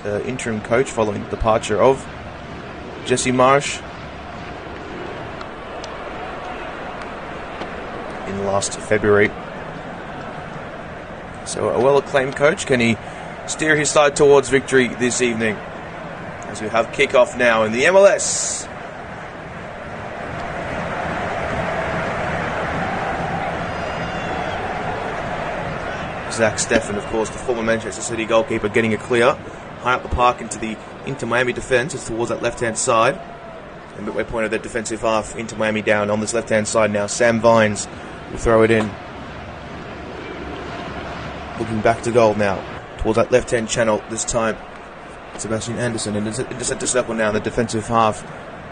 interim coach following the departure of Jesse Marsh in last February. So a well-acclaimed coach. Can he steer his side towards victory this evening? As we have kickoff now in the MLS. Zach Steffen, of course, the former Manchester City goalkeeper, getting a clear high up the park into the Inter Miami defence. It's towards that left-hand side. And midway point of their defensive half, Inter Miami down on this left-hand side now. Sam Vines will throw it in. Looking back to goal now, towards that left-hand channel this time. Sebastian Anderson in the centre circle now in the defensive half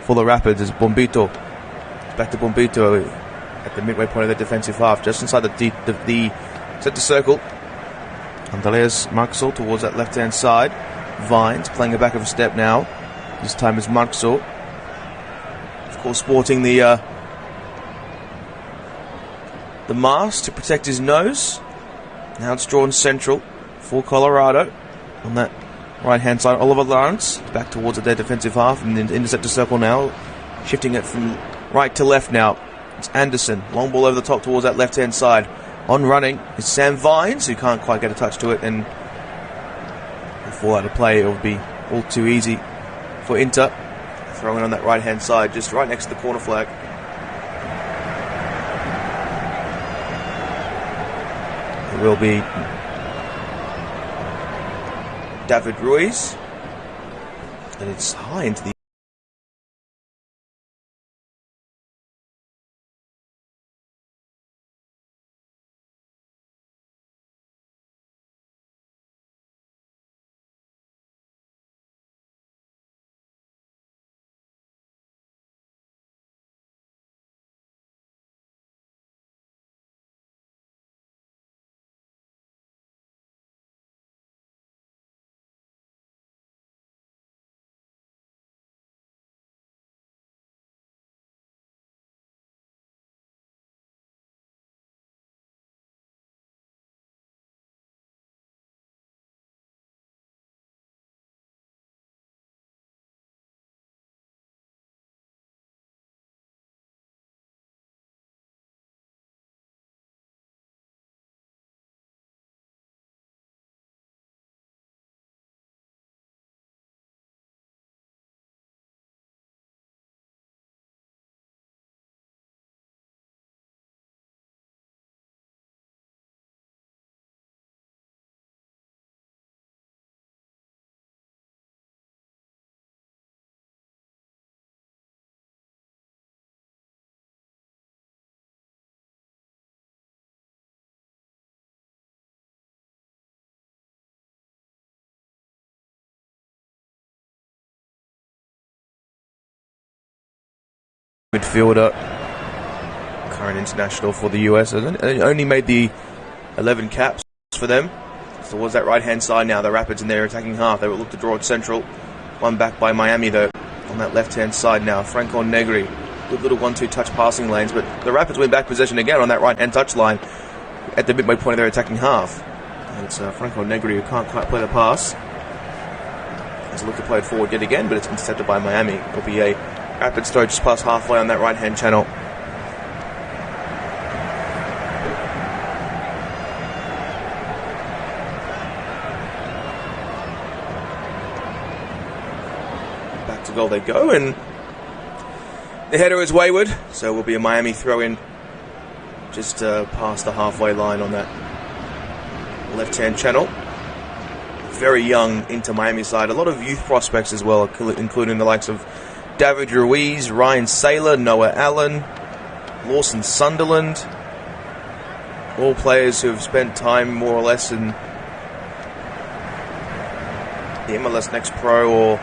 for the Rapids is Bombito. Back to Bombito at the midway point of the defensive half, just inside the centre circle. Andreas Marxel towards that left-hand side. Vines playing a back of a step now. This time is Marxel. Of course, sporting the mask to protect his nose. Now it's drawn central for Colorado on that right-hand side. Oliver Lawrence back towards their defensive half and in the centre circle now, shifting it from right to left now. It's Anderson, long ball over the top towards that left-hand side. On running is Sam Vines, who can't quite get a touch to it, and will fall out of play. It will be all too easy for Inter. Throwing on that right-hand side, just right next to the corner flag. It will be David Ruiz, and it's high into the midfielder, current international for the US, only made the 11 caps for them. So towards that right-hand side now, the Rapids in their attacking half. They will look to draw it central. One back by Miami though. On that left-hand side now, Franco Negri. Good little 1-2 touch passing lanes, but the Rapids win back possession again on that right-hand touch line at the midway point of their attacking half. And it's Franco Negri who can't quite play the pass. Has a look to play it forward yet again, but it's intercepted by Miami. It'll be a Rapids throw just past halfway on that right-hand channel. Back to goal they go, and the header is wayward, so it will be a Miami throw-in just past the halfway line on that left-hand channel. Very young Inter Miami side. A lot of youth prospects as well, including the likes of David Ruiz, Ryan Saylor, Noah Allen, Lawson Sunderland. All players who have spent time more or less in the MLS Next Pro or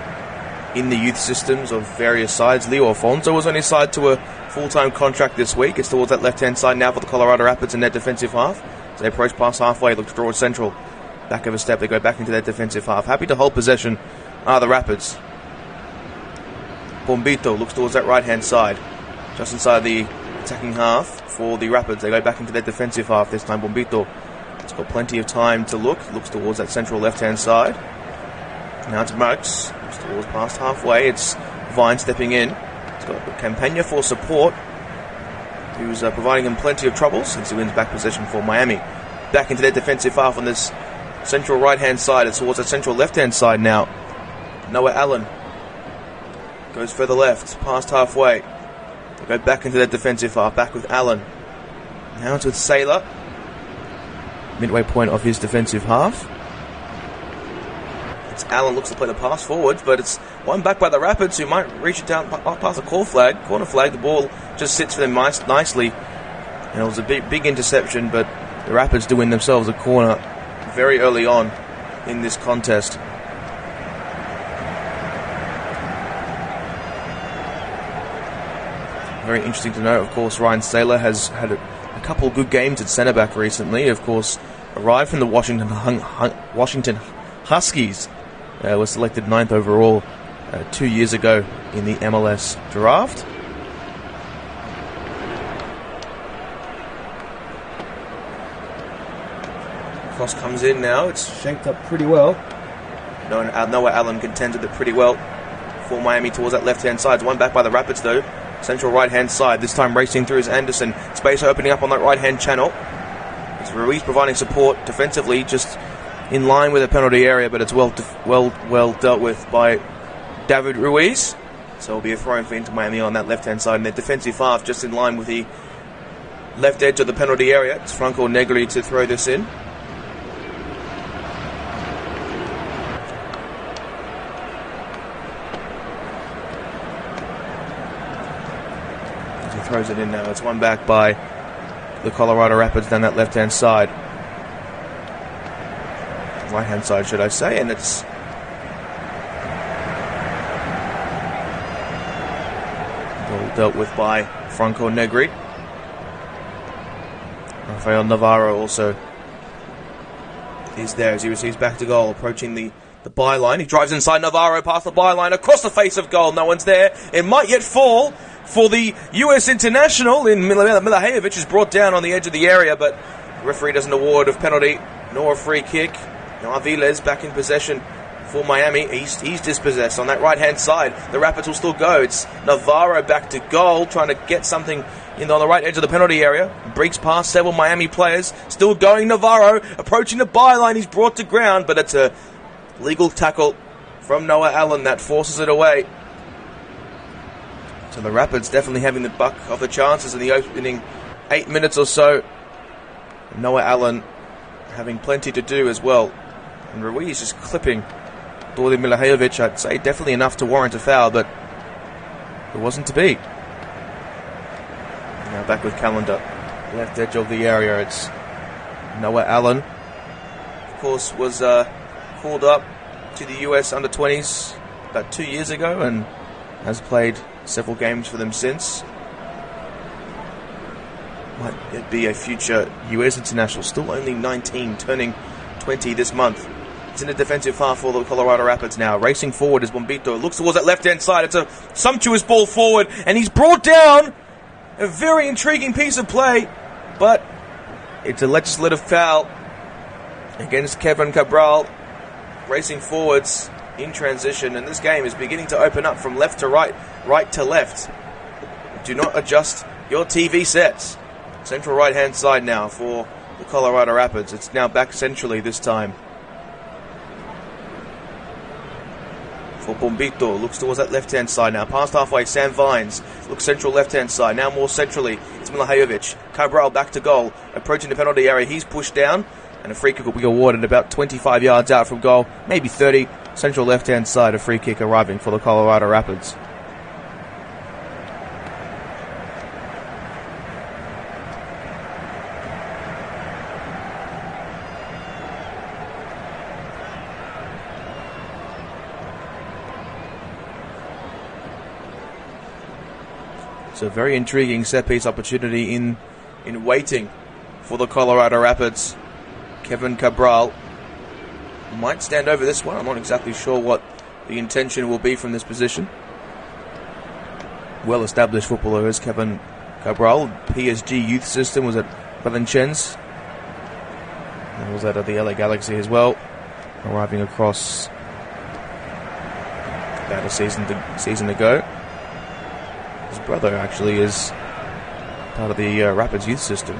in the youth systems of various sides. Leo Alfonso was on his side to a full-time contract this week. It's towards that left-hand side now for the Colorado Rapids in their defensive half. As they approach past halfway, look to draw it central. Back of a step, they go back into their defensive half. Happy to hold possession are the Rapids. Bombito looks towards that right-hand side, just inside the attacking half for the Rapids. They go back into their defensive half this time. Bombito has got plenty of time to look. Looks towards that central left-hand side. Now it's Marks. Towards past halfway. It's Vine stepping in. He's got Campagna for support, who's providing him plenty of trouble since he wins back possession for Miami. Back into their defensive half on this central right-hand side. It's towards the central left-hand side now. Noah Allen goes further left, past halfway. They go back into their defensive half, back with Allen. Now it's with Saylor. Midway point of his defensive half. It's Allen, looks to play the pass forwards, but it's won back by the Rapids, who might reach it down past the corner flag. The ball just sits for them nicely. And it was a big interception, but the Rapids do win themselves a corner very early on in this contest. Very interesting to note, of course, Ryan Saylor has had a couple good games at centre back recently. Of course, arrived from the Washington Huskies, was selected 9th overall 2 years ago in the MLS draft. Cross comes in now. It's shanked up pretty well. Noah Allen contended it pretty well for Miami towards that left-hand side. It's won back by the Rapids, though. Central right-hand side. This time racing through is Anderson. Space opening up on that right-hand channel. It's Ruiz providing support defensively, just in line with the penalty area, but it's well dealt with by David Ruiz. So it'll be a throw-in for Inter Miami on that left-hand side. And their defensive half just in line with the left edge of the penalty area. It's Franco Negri to throw this in. Throws it in now. It's won back by the Colorado Rapids down that left-hand side. Right-hand side, should I say. And it's well dealt with by Franco Negri. Rafael Navarro also is there as he receives back to goal, approaching the byline. He drives inside Navarro, past the byline, across the face of goal. No one's there. It might yet fall for the U.S. international in Milajevic, is brought down on the edge of the area, but the referee doesn't award a penalty nor a free kick. Now Aviles back in possession for Miami. He's dispossessed on that right-hand side. The Rapids will still go. It's Navarro back to goal, trying to get something on the right edge of the penalty area. Breaks past several Miami players. Still going Navarro, approaching the byline. He's brought to ground, but it's a legal tackle from Noah Allen that forces it away. So the Rapids definitely having the buck of the chances in the opening 8 minutes or so. Noah Allen having plenty to do as well. And Ruiz just clipping Dordi Milajevic. I'd say definitely enough to warrant a foul, but it wasn't to be. Now back with Callender. Left edge of the area. It's Noah Allen. Of course, was called up to the US under-20s about 2 years ago and has played several games for them since. Might it be a future US international, still only 19, turning 20 this month. It's in the defensive half for the Colorado Rapids now. Racing forward is Bombito. Looks towards that left-hand side. It's a sumptuous ball forward, and he's brought down. A very intriguing piece of play, but it's a legislative foul against Kevin Cabral. Racing forwards in transition, and this game is beginning to open up from left to right, right to left. Do not adjust your TV sets. Central right-hand side now for the Colorado Rapids. It's now back centrally this time. For Bombito, looks towards that left-hand side now. Past halfway, Sam Vines. Looks central left-hand side. Now more centrally, it's Milajevic. Cabral back to goal. Approaching the penalty area. He's pushed down, and a free kick will be awarded about 25 yards out from goal. Maybe 30. Central left-hand side, a free kick arriving for the Colorado Rapids. It's a very intriguing set-piece opportunity in waiting for the Colorado Rapids. Kevin Cabral might stand over this one. I'm not exactly sure what the intention will be from this position. Well-established footballer is Kevin Cabral. PSG youth system was at Valenciennes. And was at the LA Galaxy as well. Arriving across about a season ago. His brother actually is part of the Rapids youth system.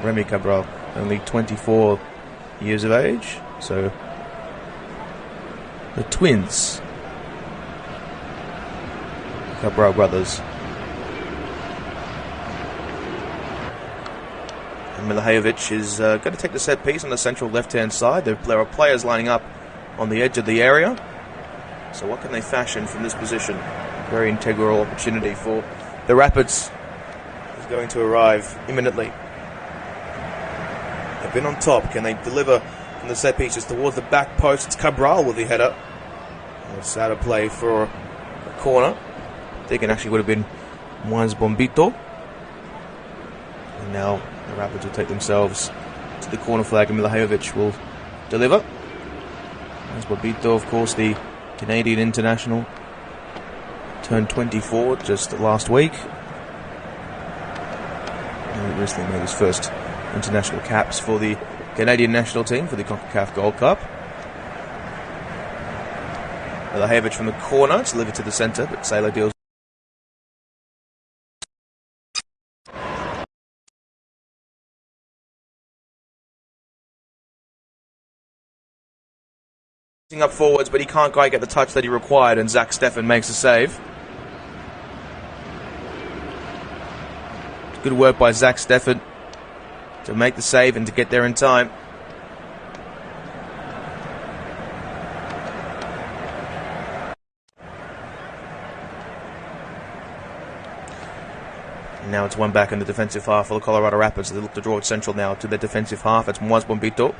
Remy Cabral, only 24 years of age, so the twins, Cabral brothers. And Milivojevic is going to take the set piece on the central left-hand side. There are players lining up on the edge of the area. So what can they fashion from this position? Very integral opportunity for the Rapids. Is going to arrive imminently. They've been on top. Can they deliver from the set pieces towards the back post? It's Cabral with the header. It's out of play for a corner. Thinking actually would have been Moise Bombito. And now the Rapids will take themselves to the corner flag, and Milivojevic will deliver. Moise Bombito, of course, the Canadian international, turned 24 just last week. He recently made his first international caps for the Canadian national team for the CONCACAF Gold Cup. Milivojevic from the corner, it's delivered to the centre, but Saylor deals. Up forwards, but he can't quite get the touch that he required, and Zach Steffen makes a save. Good work by Zach Steffen to make the save and to get there in time. And now it's one back in the defensive half for the Colorado Rapids. They look to draw it central now to the defensive half. It's Moise Bombito.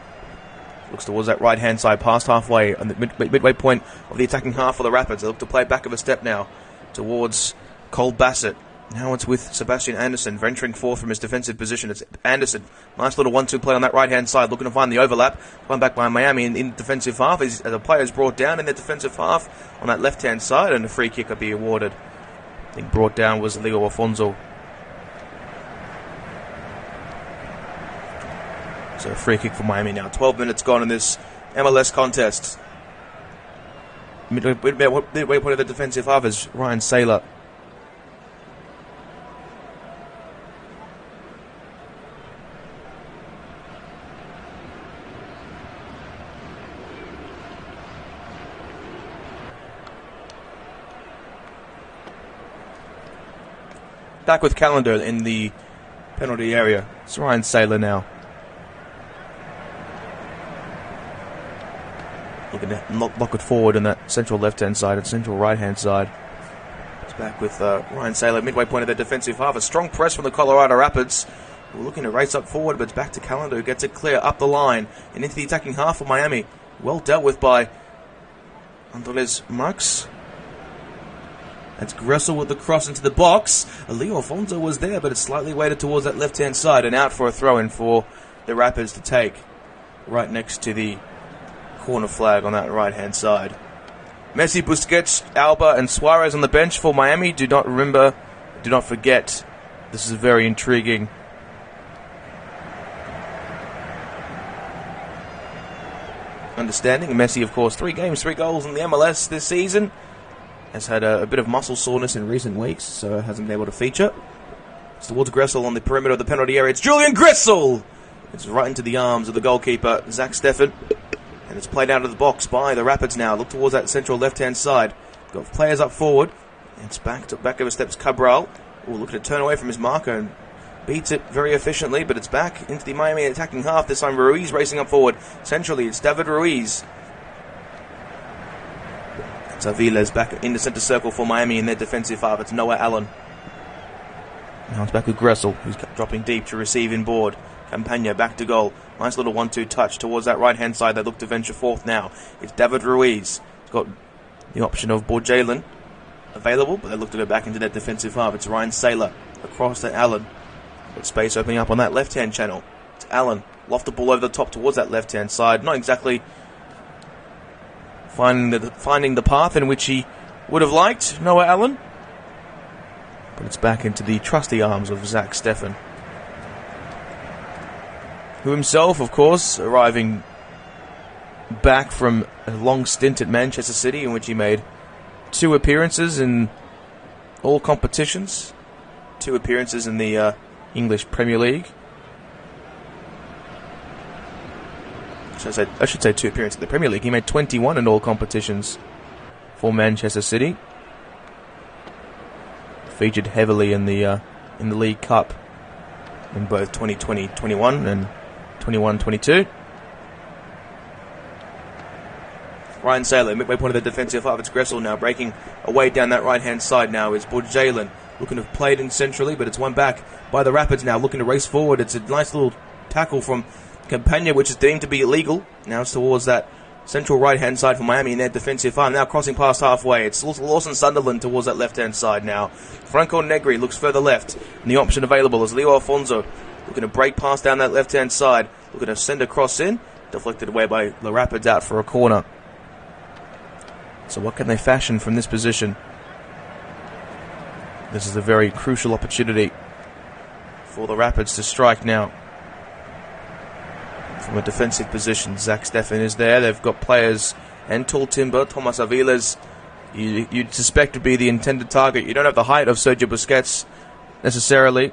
Looks towards that right-hand side, past halfway on the midway point of the attacking half for the Rapids. They look to play back of a step now towards Cole Bassett. Now it's with Sebastian Anderson venturing forth from his defensive position. It's Anderson. Nice little 1-2 play on that right-hand side, looking to find the overlap. One back by Miami in the defensive half as a player is brought down in the defensive half on that left-hand side, and a free kick will be awarded. I think brought down was Leo Afonso. So a free kick for Miami now. 12 minutes gone in this MLS contest. Midway point of the defensive half is Ryan Saylor. Back with Callender in the penalty area. It's Ryan Saylor now. Looking to lock it forward on that central left-hand side and central right-hand side. It's back with Ryan Saylor, midway point of the defensive half. A strong press from the Colorado Rapids. We're looking to race up forward, but it's back to Callender, who gets it clear up the line and into the attacking half of Miami. Well dealt with by Andres Marx. That's Gressel with the cross into the box. Leo Afonso was there, but it's slightly weighted towards that left-hand side and out for a throw-in for the Rapids to take right next to the corner flag on that right-hand side. Messi, Busquets, Alba, and Suarez on the bench for Miami. Do not forget, this is very intriguing. Understanding. Messi, of course, 3 games, 3 goals in the MLS this season. Has had a bit of muscle soreness in recent weeks, so hasn't been able to feature. It's towards Gressel on the perimeter of the penalty area. It's Julian Gressel! It's right into the arms of the goalkeeper, Zach Steffen. And it's played out of the box by the Rapids now. Look towards that central left-hand side. Got players up forward. It's back over steps Cabral. Looking to turn away from his marker and beats it very efficiently, but it's back into the Miami attacking half. This time Ruiz racing up forward. Centrally, it's David Ruiz. It's Aviles back in the centre circle for Miami in their defensive half. It's Noah Allen. Now it's back with Gressel, who's dropping deep to receive inboard. Campagna back to goal. Nice little 1-2 touch towards that right-hand side. They look to venture forth now. It's David Ruiz. He's got the option of Borjalen available, but they look to go back into that defensive half. It's Ryan Saylor across to Allen. Got space opening up on that left-hand channel. It's Allen. Loft the ball over the top towards that left-hand side. Not exactly finding the path in which he would have liked, Noah Allen. But it's back into the trusty arms of Zach Steffen, who himself, of course, arriving back from a long stint at Manchester City, in which he made 2 appearances in all competitions. 2 appearances in the English Premier League. I should say 2 appearances in the Premier League. He made 21 in all competitions for Manchester City. Featured heavily in the League Cup in both 2020-21 and 21-22. Ryan Saylor, midway point of the defensive half. It's Gressel now breaking away down that right-hand side now is Jalen. Looking to have played in centrally, but it's won back by the Rapids now, looking to race forward. It's a nice little tackle from Campagna, which is deemed to be illegal. Now it's towards that central right-hand side for Miami in their defensive arm. Now crossing past halfway. It's Lawson Sunderland towards that left-hand side now. Franco Negri looks further left. And the option available is Leo Alfonso looking to break past down that left-hand side. Looking to send a cross in. Deflected away by the Rapids out for a corner. So what can they fashion from this position? This is a very crucial opportunity for the Rapids to strike now. From a defensive position, Zach Steffen is there. They've got players, Entul Timber, Thomas Aviles. You'd suspect would be the intended target. You don't have the height of Sergio Busquets necessarily.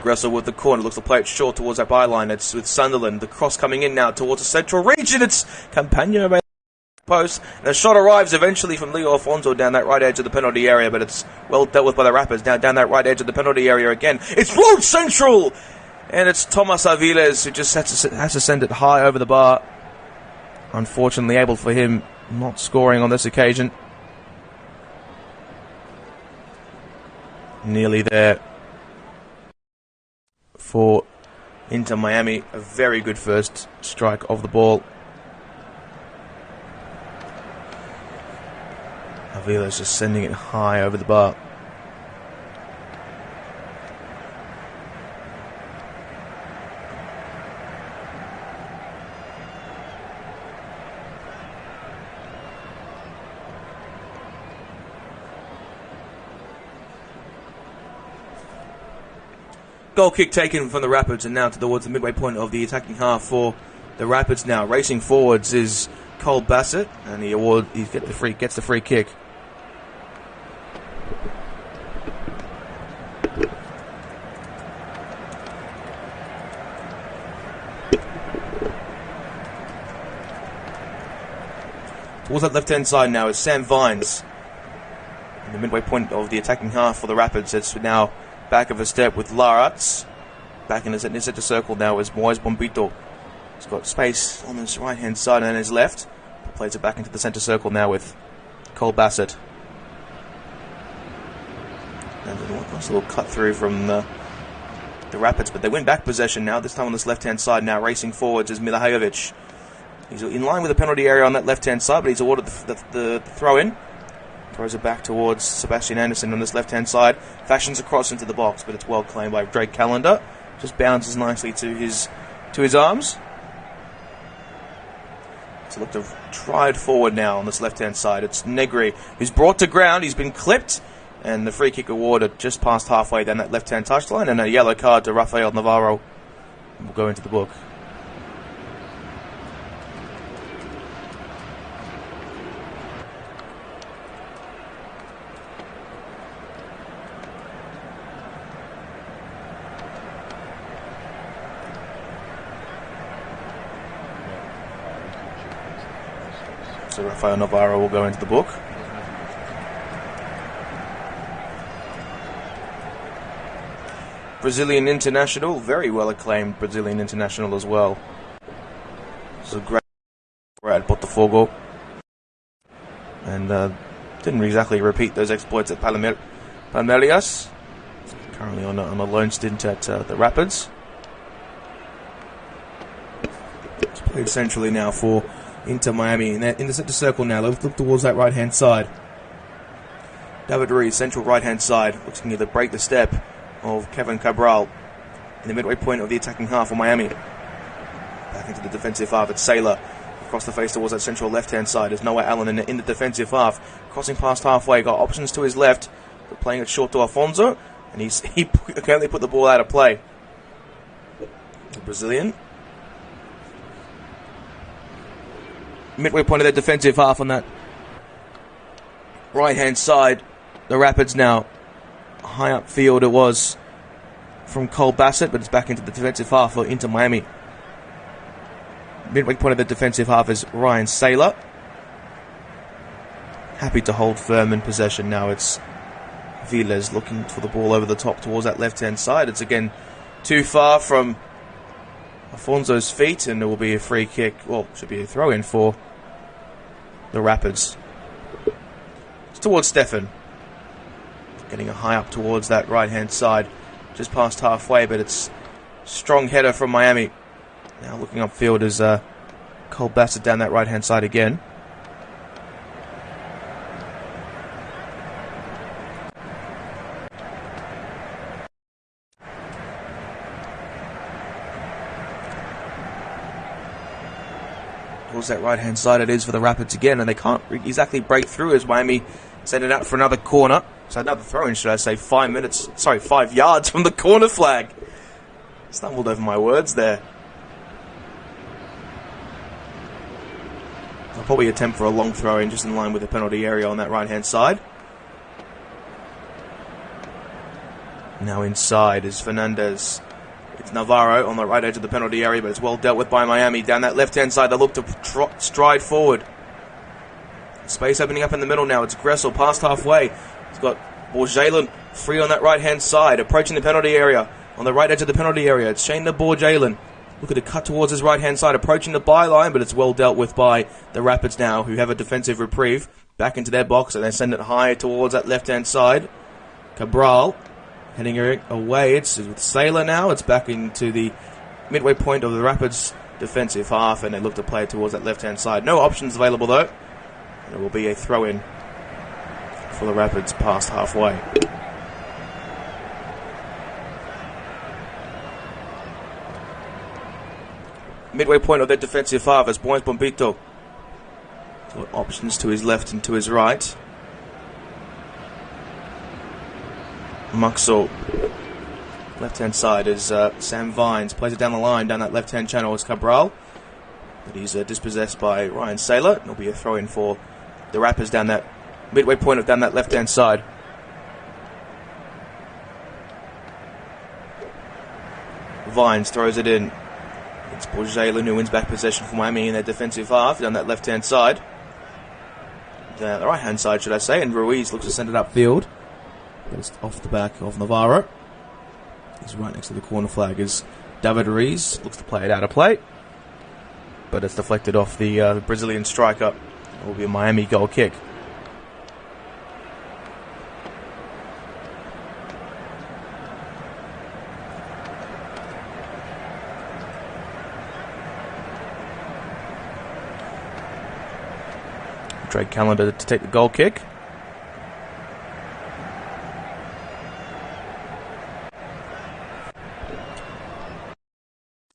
Gressel with the corner, looks to play it short towards that byline. It's with Sunderland. The cross coming in now towards the central region. It's Campagna post. And the shot arrives eventually from Leo Alfonso down that right edge of the penalty area, but it's well dealt with by the Rapids. Down that right edge of the penalty area again. It's float central! And it's Thomas Aviles who just has to send it high over the bar. Unfortunately, able for him not scoring on this occasion. Nearly there for Inter Miami. A very good first strike of the ball. Avila's just sending it high over the bar. Goal kick taken from the Rapids, and now towards the midway point of the attacking half for the Rapids now. Racing forwards is Cole Bassett, and he gets the free kick. Towards that left-hand side now is Sam Vines. In the midway point of the attacking half for the Rapids, it's now back of a step with Laratz. Back in his center circle now is Moise Bombito. He's got space on his right-hand side and his left. Plays it back into the center circle now with Cole Bassett. And a nice little cut through from the Rapids, but they win back possession now. This time on this left-hand side now, racing forwards is Milahajovic. He's in line with the penalty area on that left-hand side, but he's awarded the throw-in. Throws it back towards Sebastian Anderson on this left-hand side. Fashions across into the box, but it's well claimed by Drake Callender. Just bounces nicely to his arms. So look to try it forward now on this left-hand side. It's Negri, who's brought to ground. He's been clipped, and the free kick awarded just past halfway down that left-hand touchline, and a yellow card to Rafael Navarro will go into the book. So Rafael Navarro will go into the book. Brazilian international, very well acclaimed Brazilian international as well. So great at Botafogo. And didn't exactly repeat those exploits at Palmeiras. Currently on a loan stint at the Rapids. It's played centrally now for Inter Miami in the center circle now. Let's look towards that right-hand side. David Ruiz, central right-hand side, looking to break the step of Kevin Cabral in the midway point of the attacking half for Miami. Back into the defensive half. It's Saylor across the face towards that central left-hand side. There's Noah Allen in the defensive half, crossing past halfway. Got options to his left, but playing it short to Alfonso, and he can only put the ball out of play. The Brazilian. Midway point of their defensive half on that right-hand side. The Rapids now. High upfield it was from Cole Bassett, but it's back into the defensive half or into Miami. Midway point of the defensive half is Ryan Saylor. Happy to hold firm in possession now. It's Viles looking for the ball over the top towards that left-hand side. It's again too far from Afonso's feet, and there will be a free kick. Well, should be a throw-in for the Rapids. It's towards Stefan. Getting a high up towards that right-hand side. Just past halfway, but it's strong header from Miami. Now looking upfield is Cole Bassett down that right-hand side again. Towards that right-hand side it is for the Rapids again, and they can't exactly break through as Miami send it out for another corner. So another throw-in, should I say, 5 yards from the corner flag. Stumbled over my words there. I'll probably attempt for a long throw-in just in line with the penalty area on that right-hand side. Now inside is Fernandez. It's Navarro on the right edge of the penalty area, but it's well dealt with by Miami. Down that left-hand side, they look to stride forward. Space opening up in the middle now. It's Gressel past halfway. He's got Borjalen free on that right-hand side, approaching the penalty area. On the right edge of the penalty area, it's Shane Borjalen. Look at the cut towards his right-hand side, approaching the byline, but it's well dealt with by the Rapids now, who have a defensive reprieve. Back into their box, and they send it high towards that left-hand side. Cabral heading away. It's with Saylor now. It's back into the midway point of the Rapids defensive half, and they look to play it towards that left-hand side. No options available, though. There will be a throw-in for the Rapids past halfway. Midway point of their defensive half is Boyens Bombito. Got options to his left and to his right. Muxo. Left-hand side is Sam Vines. Plays it down the line, down that left-hand channel is Cabral. But he's dispossessed by Ryan Saylor. There'll be a throw-in for the Rapids down that midway point of down that left-hand side. Vines throws it in. It's Borjalen who wins back possession for Miami in their defensive half down that left-hand side. The right-hand side, should I say, and Ruiz looks to send it upfield. But it's off the back of Navarro. He's right next to the corner flag is David Ruiz. Looks to play it out of play. But it's deflected off the Brazilian striker. It will be a Miami goal kick. Drake Callender to take the goal kick.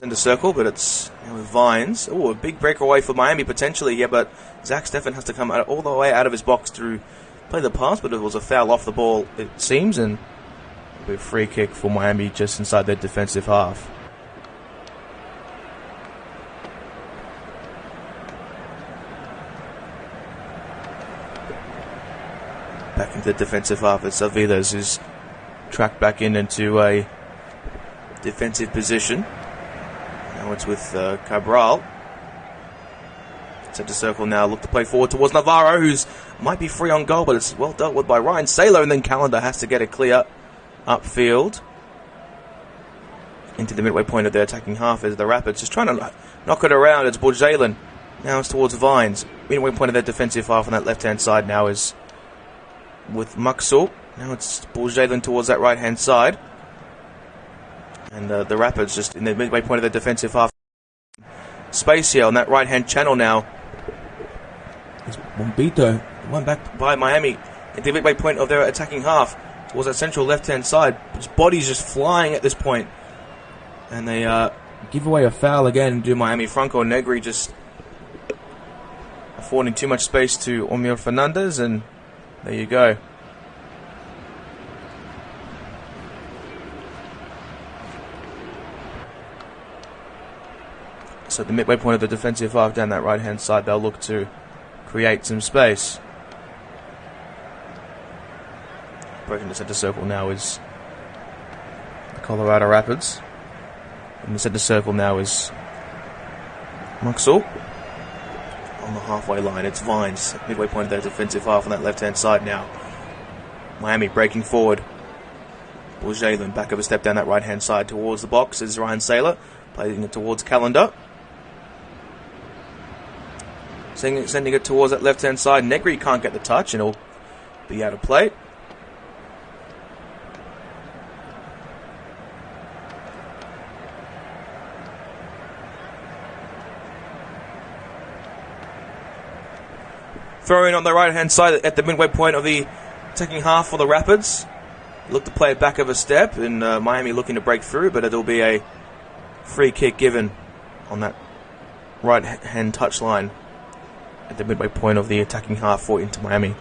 In the circle, but it's with Vines. Oh, a big breakaway for Miami potentially, yeah, but Zach Stefan has to come all the way out of his box to play the pass, but it was a foul off the ball, it seems, and it'll be a free kick for Miami just inside their defensive half. Back into the defensive half, it's Aviles who's tracked back into a defensive position. Now it's with Cabral. Centre circle now, look to play forward towards Navarro, who's might be free on goal, but it's well dealt with by Ryan Saylor, and then Callender has to get it clear upfield. Into the midway point of their attacking half is the Rapids, just trying to knock it around. It's Borjalen. Now it's towards Vines. Midway point of their defensive half on that left-hand side now is with Muxo. Now it's Borjalen towards that right-hand side. And the Rapids just in the midway point of their defensive half. Space here on that right-hand channel now. It's Bombito. One back by Miami at the midway point of their attacking half towards that central left-hand side. His body's just flying at this point. And they give away a foul again to Miami. Franco Negri just affording too much space to Omir Fernandez, and there you go. So the midway point of the defensive half down that right-hand side, they'll look to create some space. Approaching the centre circle now is the Colorado Rapids. In the centre circle now is Maxwell. On the halfway line, it's Vines. Midway point of their defensive half on that left-hand side now. Miami breaking forward. Jalen back of a step down that right-hand side towards the box is Ryan Saylor. Playing it towards Callender. Sending it towards that left-hand side. Negri can't get the touch and it'll be out of play. Throwing on the right-hand side at the midway point of the attacking half for the Rapids. Look to play it back of a step, and Miami looking to break through, but it'll be a free kick given on that right-hand touchline at the midway point of the attacking half for Inter Miami.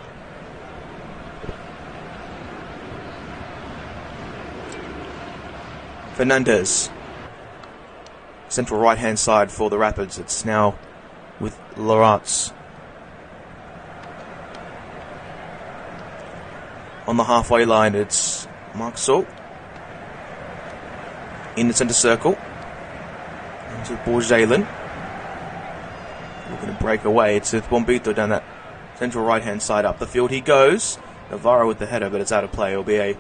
Fernandez. Central right-hand side for the Rapids. It's now with Loratz. On the halfway line, it's Maxwell in the centre circle. Into Jalen. Looking to break away. It's with Bombito down that central right-hand side up the field. He goes. Navarro with the header, but it's out of play. It'll be a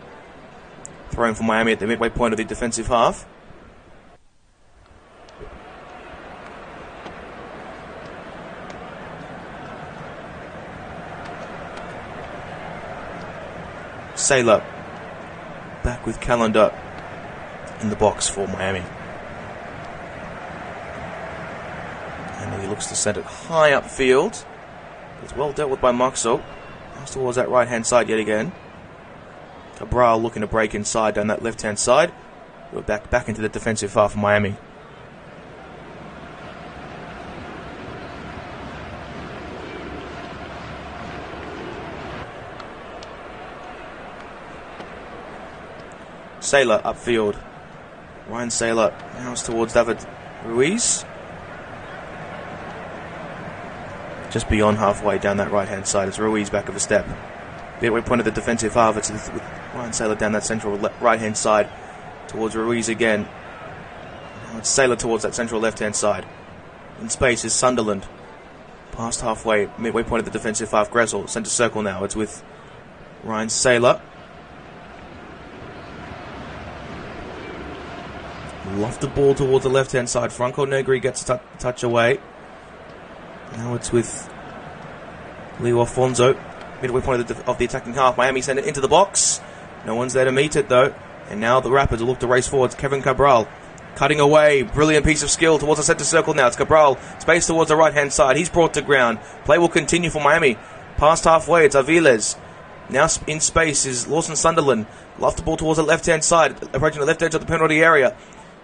throw in for Miami at the midway point of the defensive half. Saylor back with Callender in the box for Miami. And he looks to send it high upfield. It's well dealt with by Moxo. Comes towards that right-hand side yet again. Cabral looking to break inside down that left-hand side. We're back into the defensive half of Miami. Saylor upfield. Ryan Saylor now towards David Ruiz. Just beyond halfway down that right-hand side. It's Ruiz back of a step. Midway point of the defensive half. It's with Ryan Saylor down that central right-hand side towards Ruiz again. Now it's Saylor towards that central left-hand side. In space is Sunderland. Past halfway, midway point of the defensive half. Gressel, centre circle now. It's with Ryan Saylor. Loft the ball towards the left-hand side. Franco Negri gets a touch away. Now it's with Leo Alfonso. Midway point of the attacking half. Miami send it into the box. No one's there to meet it, though. And now the Rapids will look to race forwards. Kevin Cabral cutting away. Brilliant piece of skill towards the centre circle now. It's Cabral. Space towards the right-hand side. He's brought to ground. Play will continue for Miami. Past halfway, it's Aviles. Now in space is Lawson Sunderland. Loft the ball towards the left-hand side. Approaching the left edge of the penalty area.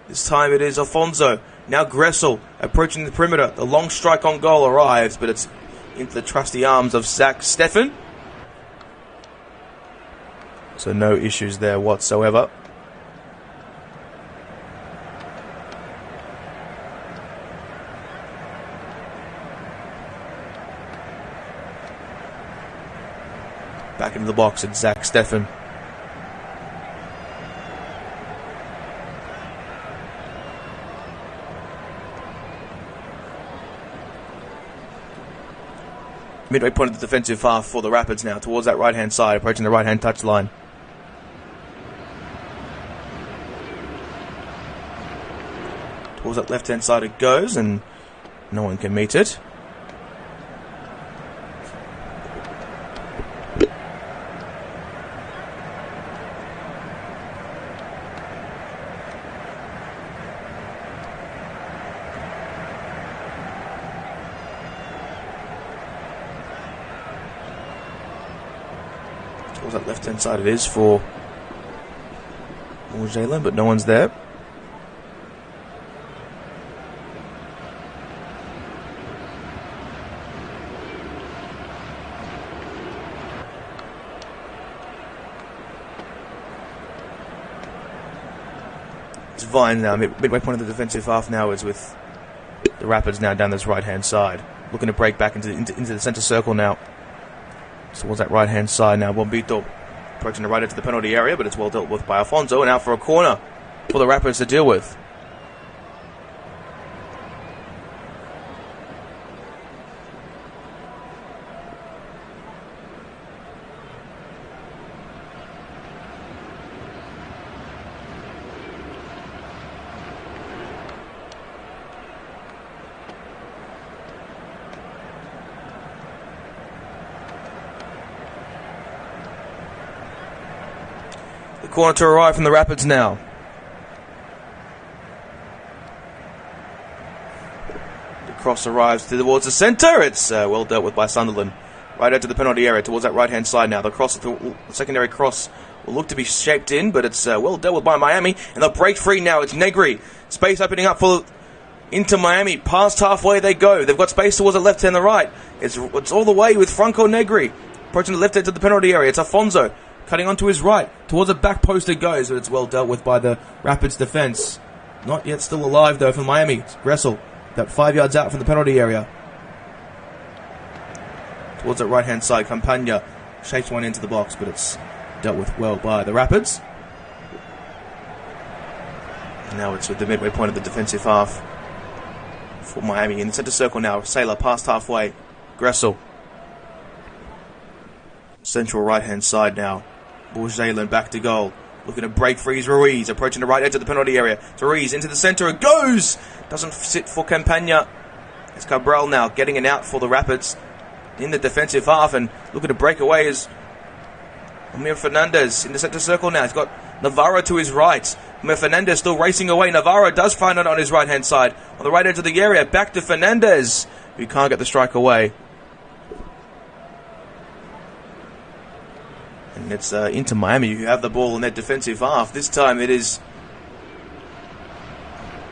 This time it is Alfonso. Now Gressel approaching the perimeter. The long strike on goal arrives, but it's into the trusty arms of Zach Steffen. So no issues there whatsoever. Back into the box, it's Zach Steffen. Midway point of the defensive half for the Rapids now, towards that right-hand side, approaching the right-hand touchline. Towards that left-hand side it goes, and no one can meet it. Towards that left-hand side it is for Jalen, but no one's there. It's Vine now, midway point of the defensive half now is with The Rapids now down this right-hand side. Looking to break back into the centre circle now. Towards that right-hand side now. Bombito approaching the right into the penalty area, but it's well dealt with by Alfonso, and out for a corner for the Rapids to deal with. Corner to arrive from the Rapids now. The cross arrives towards the centre. It's well dealt with by Sunderland. Right out to the penalty area towards that right-hand side now. The secondary cross will look to be shaped in, but it's well dealt with by Miami. And they'll break free now. It's Negri. Space opening up into Miami. Past halfway they go. They've got space towards the left and the right. It's all the way with Franco Negri. Approaching the left edge of the penalty area. It's Afonso. Cutting onto his right. Towards the back post it goes, but it's well dealt with by the Rapids defence. Not yet still alive, though, for Miami. It's Gressel. About 5 yards out from the penalty area. Towards that right-hand side, Campagna shapes one into the box, but it's dealt with well by the Rapids. And now it's with the midway point of the defensive half for Miami. In the centre circle now, Sailor past halfway. Gressel. Central right-hand side now. Bourgelan back to goal. Looking to break free is Ruiz. Approaching the right edge of the penalty area. It's Ruiz into the centre. It goes! Doesn't sit for Campagna. It's Cabral now getting an out for the Rapids in the defensive half. And looking to break away is Amir Fernandez in the centre circle now. He's got Navarro to his right. Amir Fernandez still racing away. Navarro does find it on his right-hand side. On the right edge of the area. Back to Fernandez. Who can't get the strike away. And it's into Miami who have the ball in their defensive half. This time it is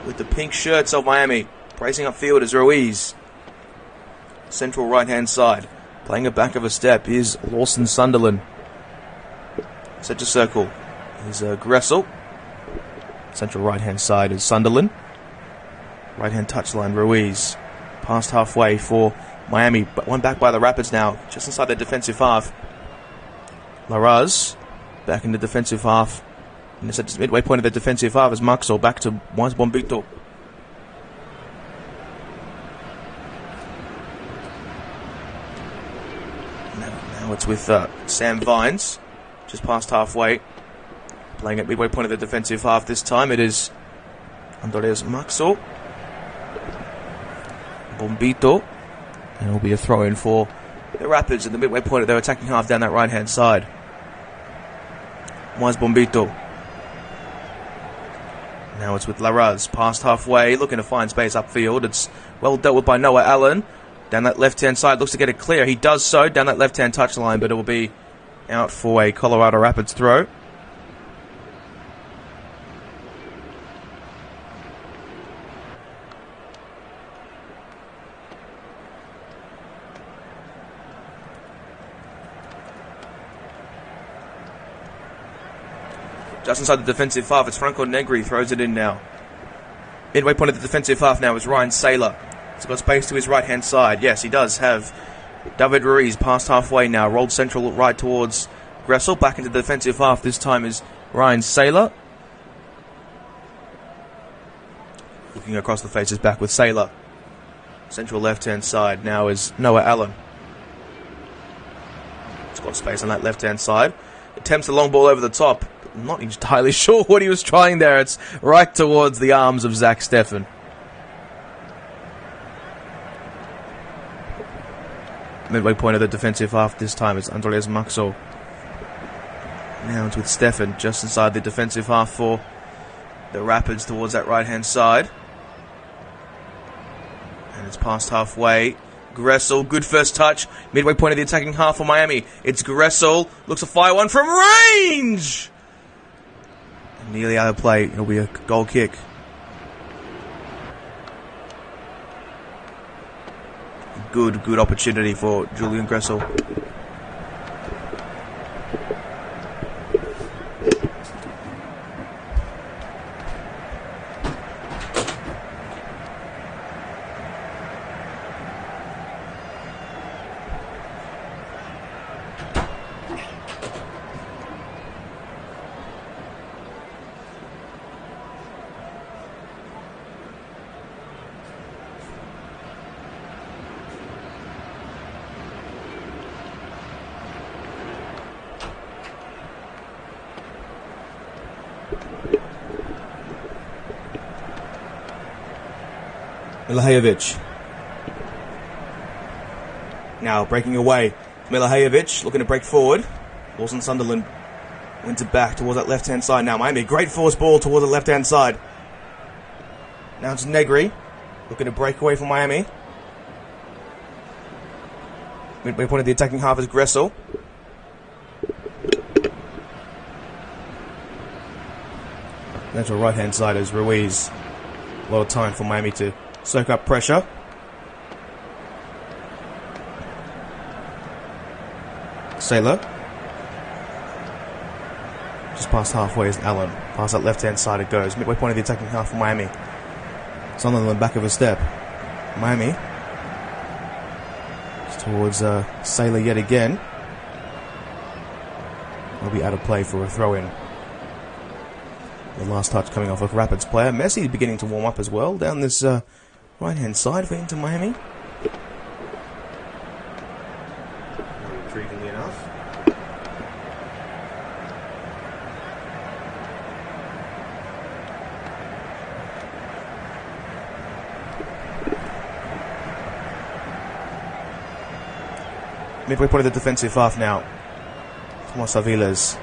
with the pink shirts of Miami. Bracing upfield is Ruiz. Central right-hand side. Playing a back of a step is Lawson Sunderland. Centre circle is Gressel. Central right-hand side is Sunderland. Right-hand touchline Ruiz. Past halfway for Miami. But one back by the Rapids now. Just inside their defensive half. Laraz back in the defensive half. In the midway point of the defensive half is Maxo back to Juan Bombito. Now it's with Sam Vines, just past halfway. Playing at midway point of the defensive half this time. It is Andres Maxo. Bombito. And it will be a throw in for the Rapids at the midway point of their attacking half down that right-hand side. Juan Bombito. Now it's with Laraz, past halfway, looking to find space upfield. It's well dealt with by Noah Allen. Down that left-hand side, looks to get it clear. He does so, down that left-hand touchline, but it will be out for a Colorado Rapids throw. Just inside the defensive half, it's Franco Negri, throws it in now. Midway point of the defensive half now is Ryan Saylor. He's got space to his right-hand side. Yes, he does have David Ruiz past halfway now, rolled central right towards Gressel. Back into the defensive half, this time is Ryan Saylor. Looking across the faces back with Saylor. Central left-hand side now is Noah Allen. He's got space on that left-hand side. Attempts a long ball over the top. I'm not entirely sure what he was trying there. It's right towards the arms of Zach Steffen. Midway point of the defensive half this time is Andres Maxo. Now it's with Steffen just inside the defensive half for the Rapids towards that right-hand side. And it's past halfway. Gressel, good first touch. Midway point of the attacking half for Miami. It's Gressel. Looks to fire one from range. And nearly out of play. It'll be a goal kick. Good opportunity for Julian Gressel. Milahajovic. Now breaking away. Milahajovic looking to break forward. Ball's on Sunderland. Wins it back towards that left-hand side now. Miami, great force ball towards the left-hand side. Now it's Negri. Looking to break away from Miami. Midway point of the attacking half is Gressel. Then to the right-hand side is Ruiz. A lot of time for Miami to soak up pressure. Sailor. Just past halfway is Allen. Past that left-hand side it goes. Midway point of the attacking half for Miami. Sunderland back of a step. Miami. Just towards Sailor yet again. Will be out of play for a throw-in. The last touch coming off a Rapids player. Messi beginning to warm up as well down this right-hand side for Inter Miami. Intriguingly enough. Midway point of the defensive half now. Tomas Aviles.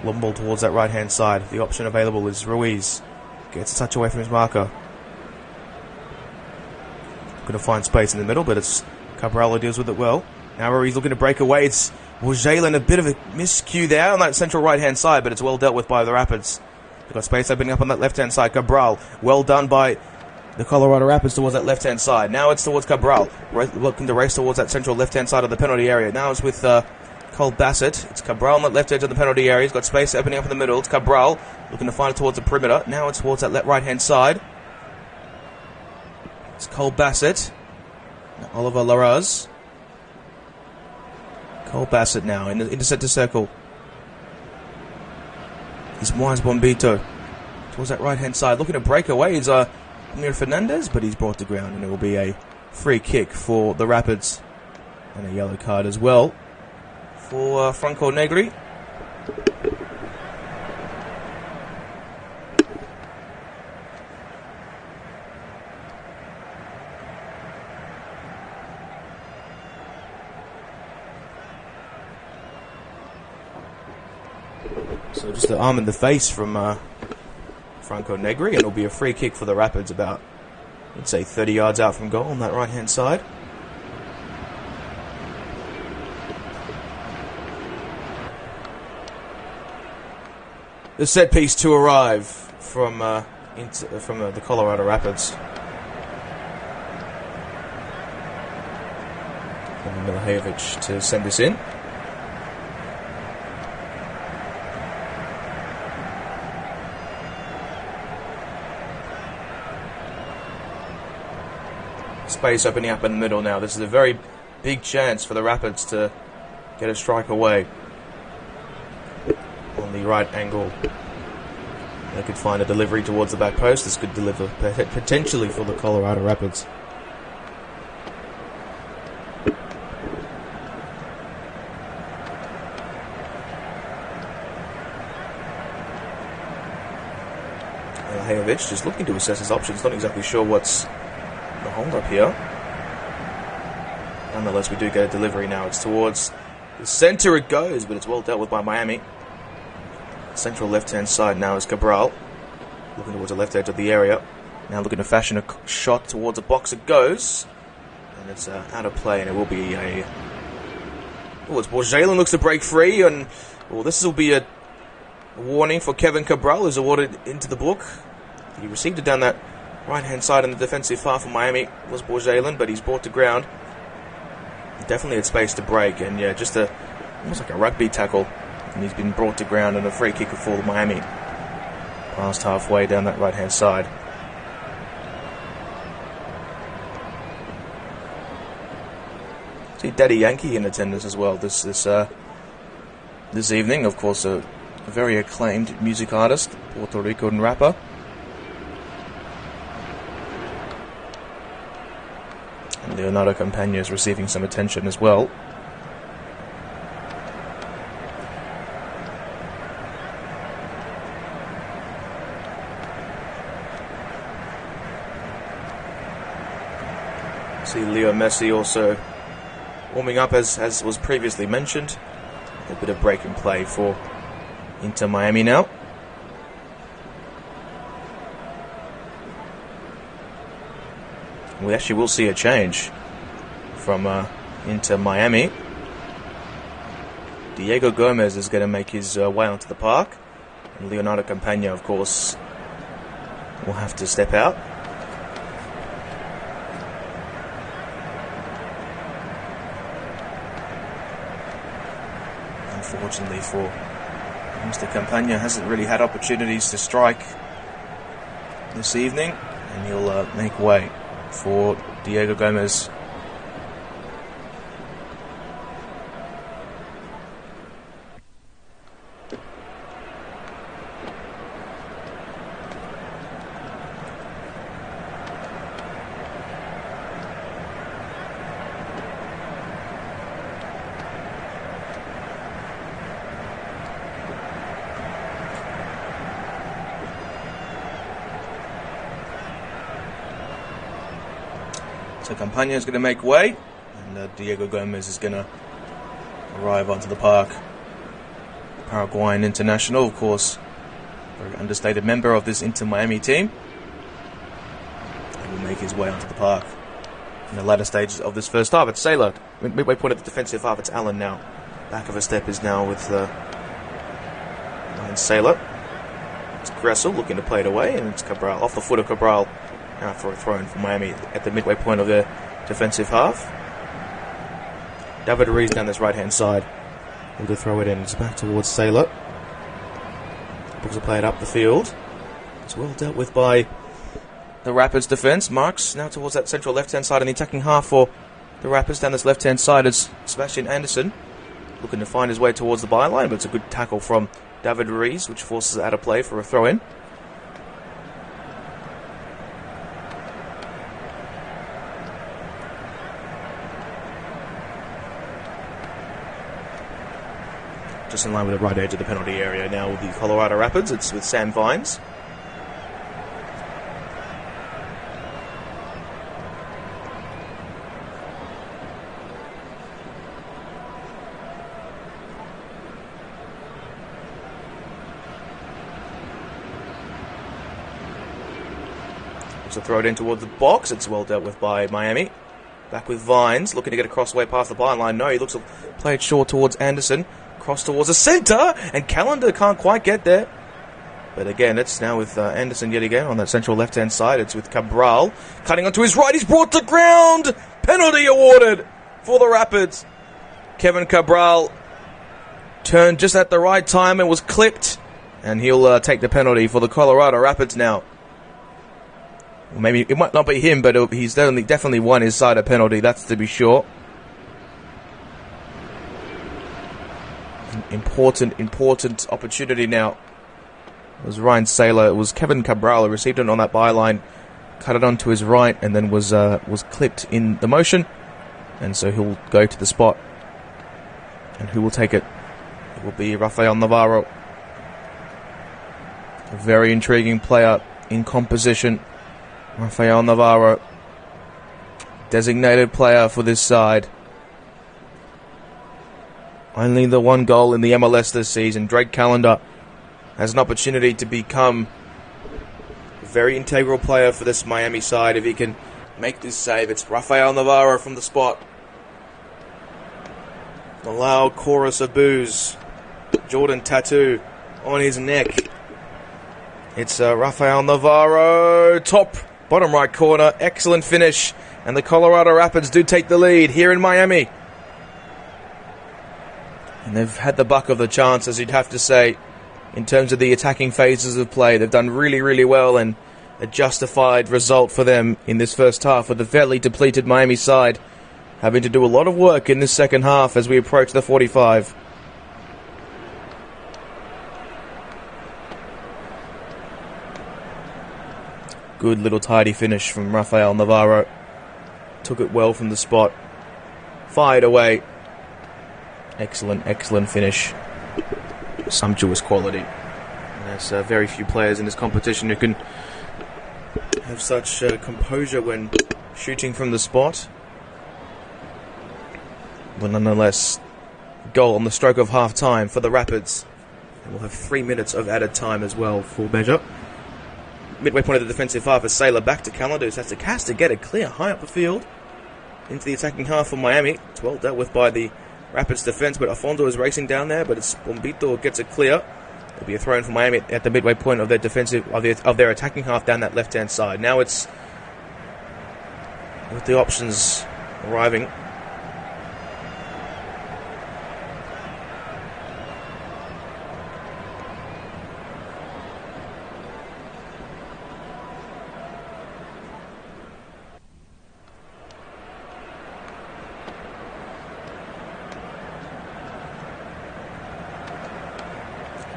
Long ball towards that right-hand side. The option available is Ruiz. Gets a touch away from his marker. Going to find space in the middle, but it's Cabral who deals with it well. Now Ruiz looking to break away. It's Jalen, a bit of a miscue there on that central right-hand side, but it's well dealt with by the Rapids. They've got space opening up on that left-hand side. Cabral, well done by the Colorado Rapids towards that left-hand side. Now it's towards Cabral, looking to race towards that central left-hand side of the penalty area. Now it's with Cole Bassett. It's Cabral on the left edge of the penalty area. He's got space opening up in the middle. It's Cabral looking to find it towards the perimeter. Now it's towards that right-hand side. It's Cole Bassett. Now Oliver Laraz. Cole Bassett now in the center circle. It's Moise Bombito towards that right-hand side. Looking to break away is Amir Fernandez, but he's brought to ground, and it will be a free kick for the Rapids. And a yellow card as well for Franco Negri. So just an arm in the face from Franco Negri, and it'll be a free kick for the Rapids about, I'd say, 30 yards out from goal on that right-hand side. The set piece to arrive from the Colorado Rapids. And Milahajovic to send this in. Space opening up in the middle now. This is a very big chance for the Rapids to get a strike away on the right angle. They could find a delivery towards the back post. This could deliver potentially for the Colorado Rapids. Milahajovic just looking to assess his options. Not exactly sure what's the hold up here. Nonetheless, we do get a delivery now. It's towards the center it goes, but it's well dealt with by Miami. Central left-hand side now is Cabral. Looking towards the left edge of the area. Now looking to fashion a shot towards the box it goes. And it's out of play, and it will be a... Oh, it's Jalen looks to break free, and this will be a warning for Kevin Cabral, who's awarded into the book. He received it down that right-hand side in the defensive half of Miami. Was Jalen, but he's brought to ground. Definitely had space to break, and yeah, just almost like a rugby tackle. And he's been brought to ground, and a free kick for Miami. Past halfway down that right-hand side. See Daddy Yankee in attendance as well this evening. Of course, a very acclaimed music artist, Puerto Rican rapper. And Leonardo Campagna is receiving some attention as well. See Leo Messi also warming up as was previously mentioned. A bit of break in play for Inter Miami now. We actually will see a change from Inter Miami. Diego Gomez is going to make his way onto the park. And Leonardo Campagna, of course, will have to step out. Unfortunately for Mr. Campagna, hasn't really had opportunities to strike this evening, and he'll make way for Diego Gomez. So Campagna is going to make way, and Diego Gomez is going to arrive onto the park. Paraguayan international, of course, very understated member of this Inter Miami team. And will make his way onto the park in the latter stages of this first half. It's Saylor, midway point of the defensive half. It's Allen now. Back of a step is now with Ryan Saylor. It's Gressel looking to play it away, and it's Cabral off the foot of Cabral. For a throw-in for Miami at the midway point of their defensive half. David Ruiz down this right-hand side. Able to throw it in. It's back towards Saylor. Looks to play it up the field. It's well dealt with by the Rapids defence. Marks now towards that central left-hand side in the attacking half for the Rapids. Down this left-hand side is Sebastian Anderson. Looking to find his way towards the byline, but it's a good tackle from David Ruiz, which forces it out of play for a throw-in. Just in line with the right edge of the penalty area now with the Colorado Rapids. It's with Sam Vines. So throw it in towards the box. It's well dealt with by Miami. Back with Vines, looking to get a crossway past the byline. No, he looks to play it short towards Anderson. Cross towards the centre, and Callender can't quite get there. But again, it's now with Anderson yet again on that central left-hand side. It's with Cabral cutting onto his right. He's brought to ground. Penalty awarded for the Rapids. Kevin Cabral turned just at the right time and was clipped, and he'll take the penalty for the Colorado Rapids now. Maybe it might not be him, but he's definitely won his side a penalty, that's to be sure. Important opportunity now. It was Ryan Saylor. It was Kevin Cabral who received it on that byline, cut it onto his right, and then was clipped in the motion. And so he'll go to the spot. And who will take it? It will be Rafael Navarro. A very intriguing player in composition. Rafael Navarro, designated player for this side. Only the one goal in the MLS this season. Drake Callender has an opportunity to become a very integral player for this Miami side if he can make this save. It's Rafael Navarro from the spot. A loud chorus of boos. Jordan tattoo on his neck. It's Rafael Navarro. Bottom right corner. Excellent finish. And the Colorado Rapids do take the lead here in Miami. And they've had the buck of the chances, you'd have to say, in terms of the attacking phases of play. They've done really, really well, and a justified result for them in this first half, with the fairly depleted Miami side having to do a lot of work in this second half as we approach the 45. Good little tidy finish from Rafael Navarro. Took it well from the spot. Fired away. Excellent finish. Sumptuous quality. And there's very few players in this competition who can have such composure when shooting from the spot. But nonetheless, goal on the stroke of half-time for the Rapids. And we'll have 3 minutes of added time as well for measure. Midway point of the defensive half is Sailor back to Callender, who has to cast to get it clear high up the field. Into the attacking half for Miami. It's well dealt with by the Rapids defense, but Afondo is racing down there, but it's Bombito gets it clear. There'll be a throw in for Miami at the midway point of their defensive of their attacking half down that left-hand side. Now it's with the options arriving.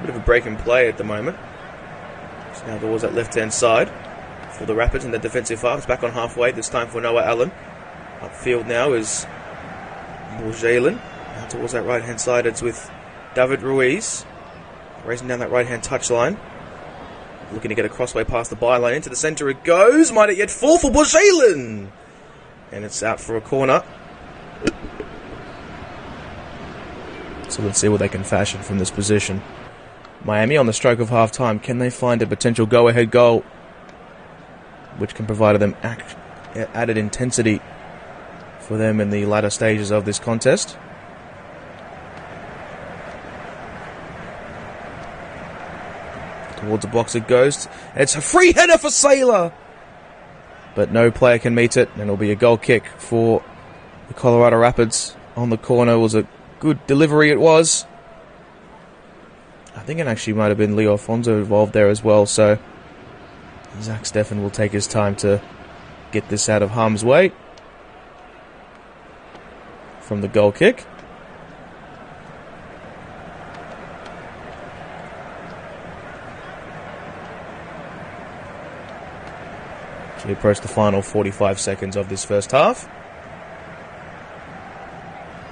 Bit of a break in play at the moment. So now towards that left-hand side for the Rapids and the defensive half. It's back on halfway, this time for Noah Allen. Upfield now is Jalen. Now towards that right-hand side, it's with David Ruiz. Racing down that right-hand touchline. Looking to get a crossway past the byline. Into the centre it goes. Might it yet fall for Jalen? And it's out for a corner. So let's see what they can fashion from this position. Miami on the stroke of half-time. Can they find a potential go-ahead goal which can provide them added intensity for them in the latter stages of this contest? Towards the box it goes. It's a free header for Sailor! But no player can meet it, and it'll be a goal kick for the Colorado Rapids. On the corner was a good delivery, it was. I think it actually might have been Leo Afonso involved there as well, so Zach Steffen will take his time to get this out of harm's way from the goal kick. We approach the final 45 seconds of this first half.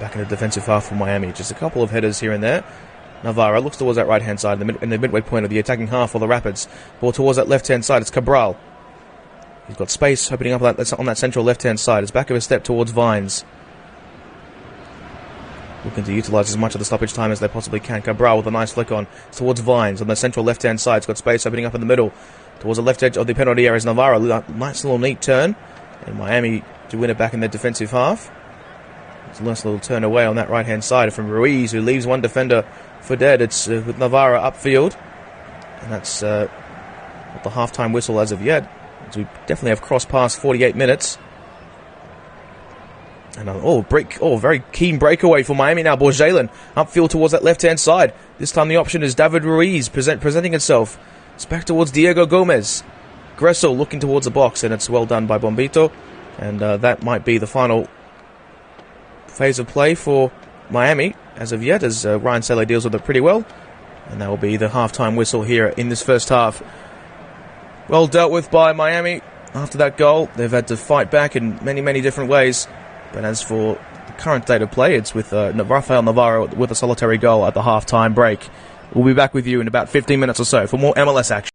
Back in the defensive half for Miami. Just a couple of headers here and there. Navarro looks towards that right-hand side in the midway point of the attacking half for the Rapids. Ball towards that left-hand side. It's Cabral. He's got space opening up on that central left-hand side. It's back of a step towards Vines. Looking to utilise as much of the stoppage time as they possibly can. Cabral with a nice flick on. It's towards Vines on the central left-hand side. It's got space opening up in the middle. Towards the left edge of the penalty area is Navarro. Nice little neat turn. And Miami to win it back in their defensive half. It's a nice little turn away on that right-hand side from Ruiz, who leaves one defender for dead. It's with Navarro upfield. And that's not the half-time whistle as of yet. So we definitely have crossed past 48 minutes. And very keen breakaway for Miami now. Borjalen upfield towards that left-hand side. This time the option is David Ruiz presenting itself. It's back towards Diego Gomez. Gressel looking towards the box, and it's well done by Bombito. And that might be the final phase of play for Miami as of yet, as Ryan Selle deals with it pretty well. And that will be the half-time whistle here in this first half. Well dealt with by Miami. After that goal, they've had to fight back in many, many different ways. But as for the current state of play, it's with Rafael Navarro with a solitary goal at the half-time break. We'll be back with you in about 15 minutes or so for more MLS action.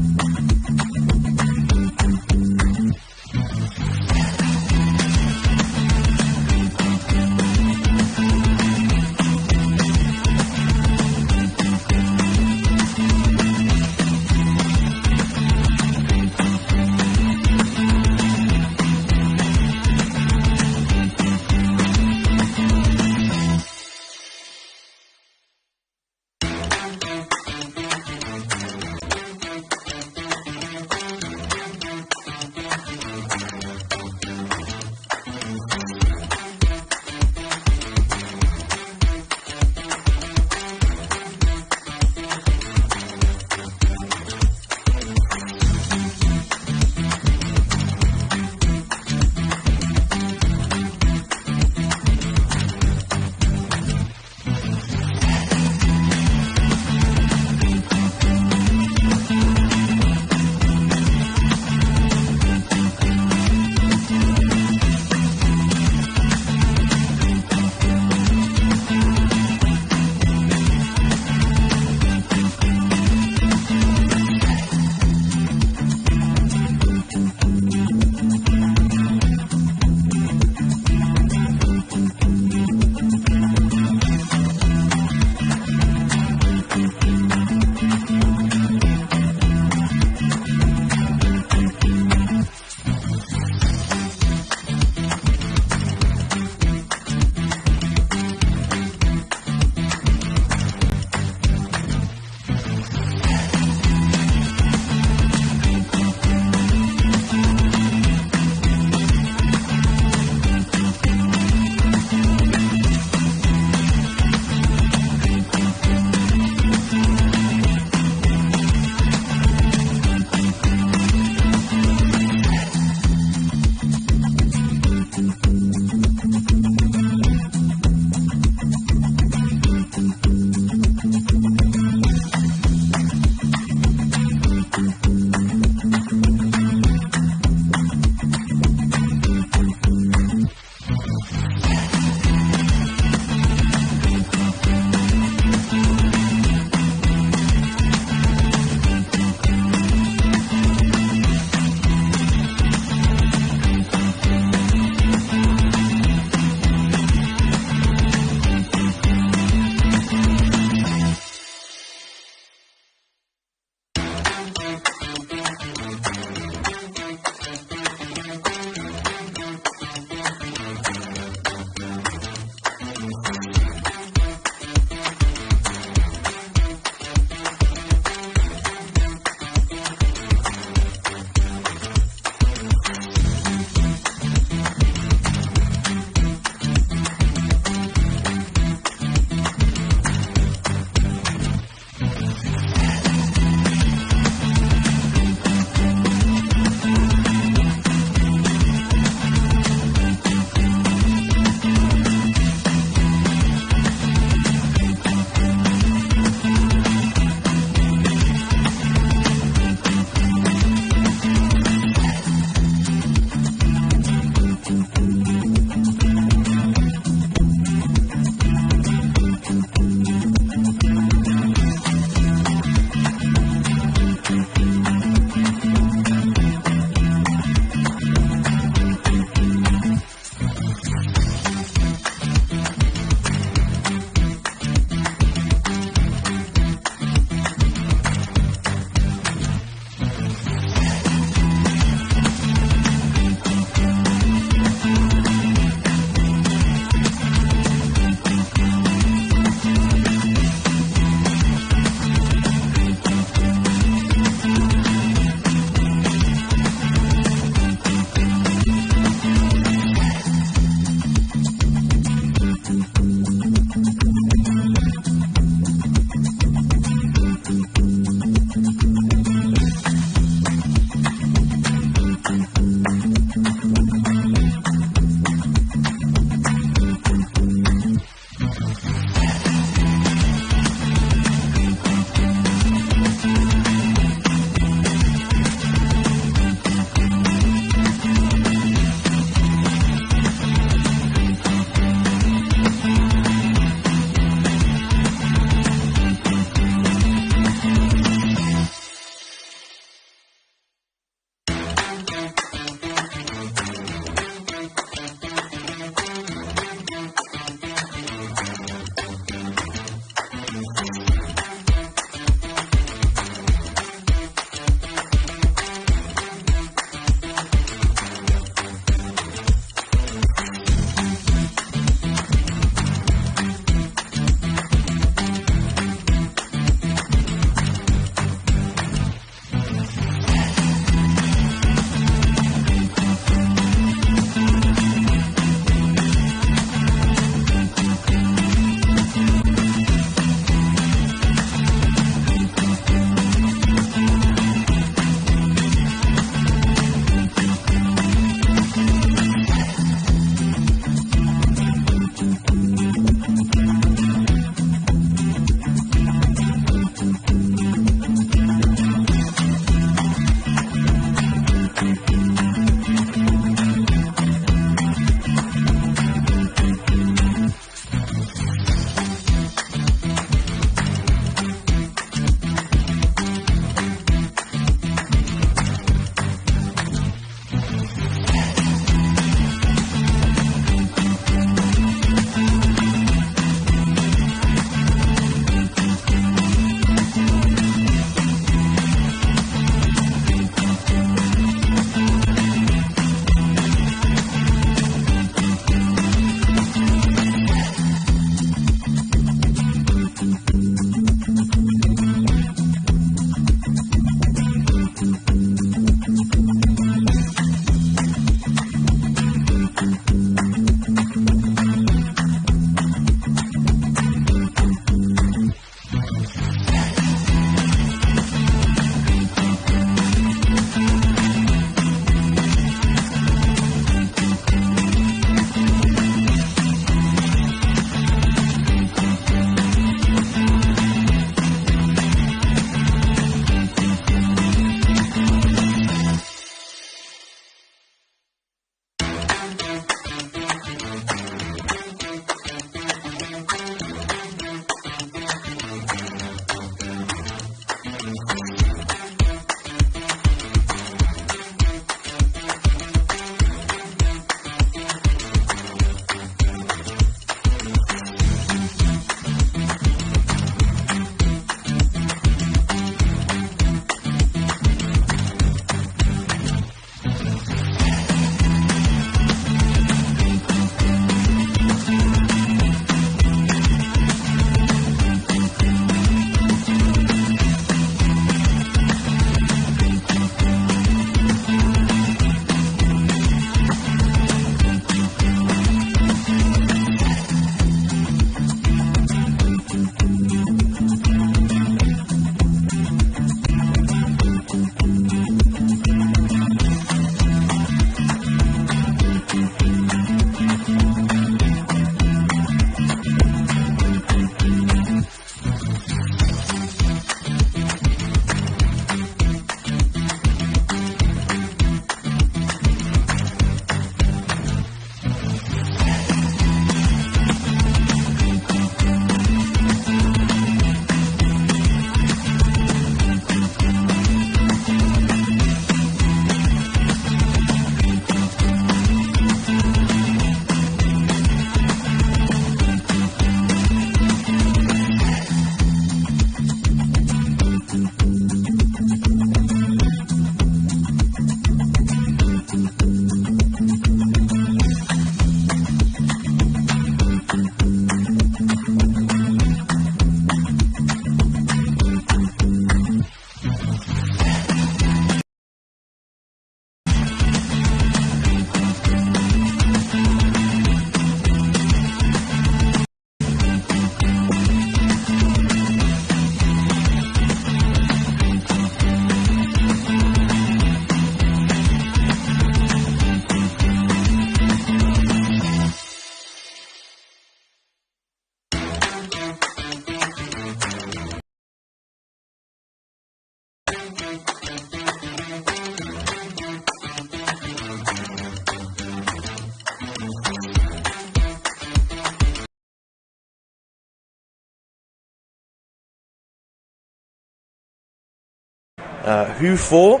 Who for?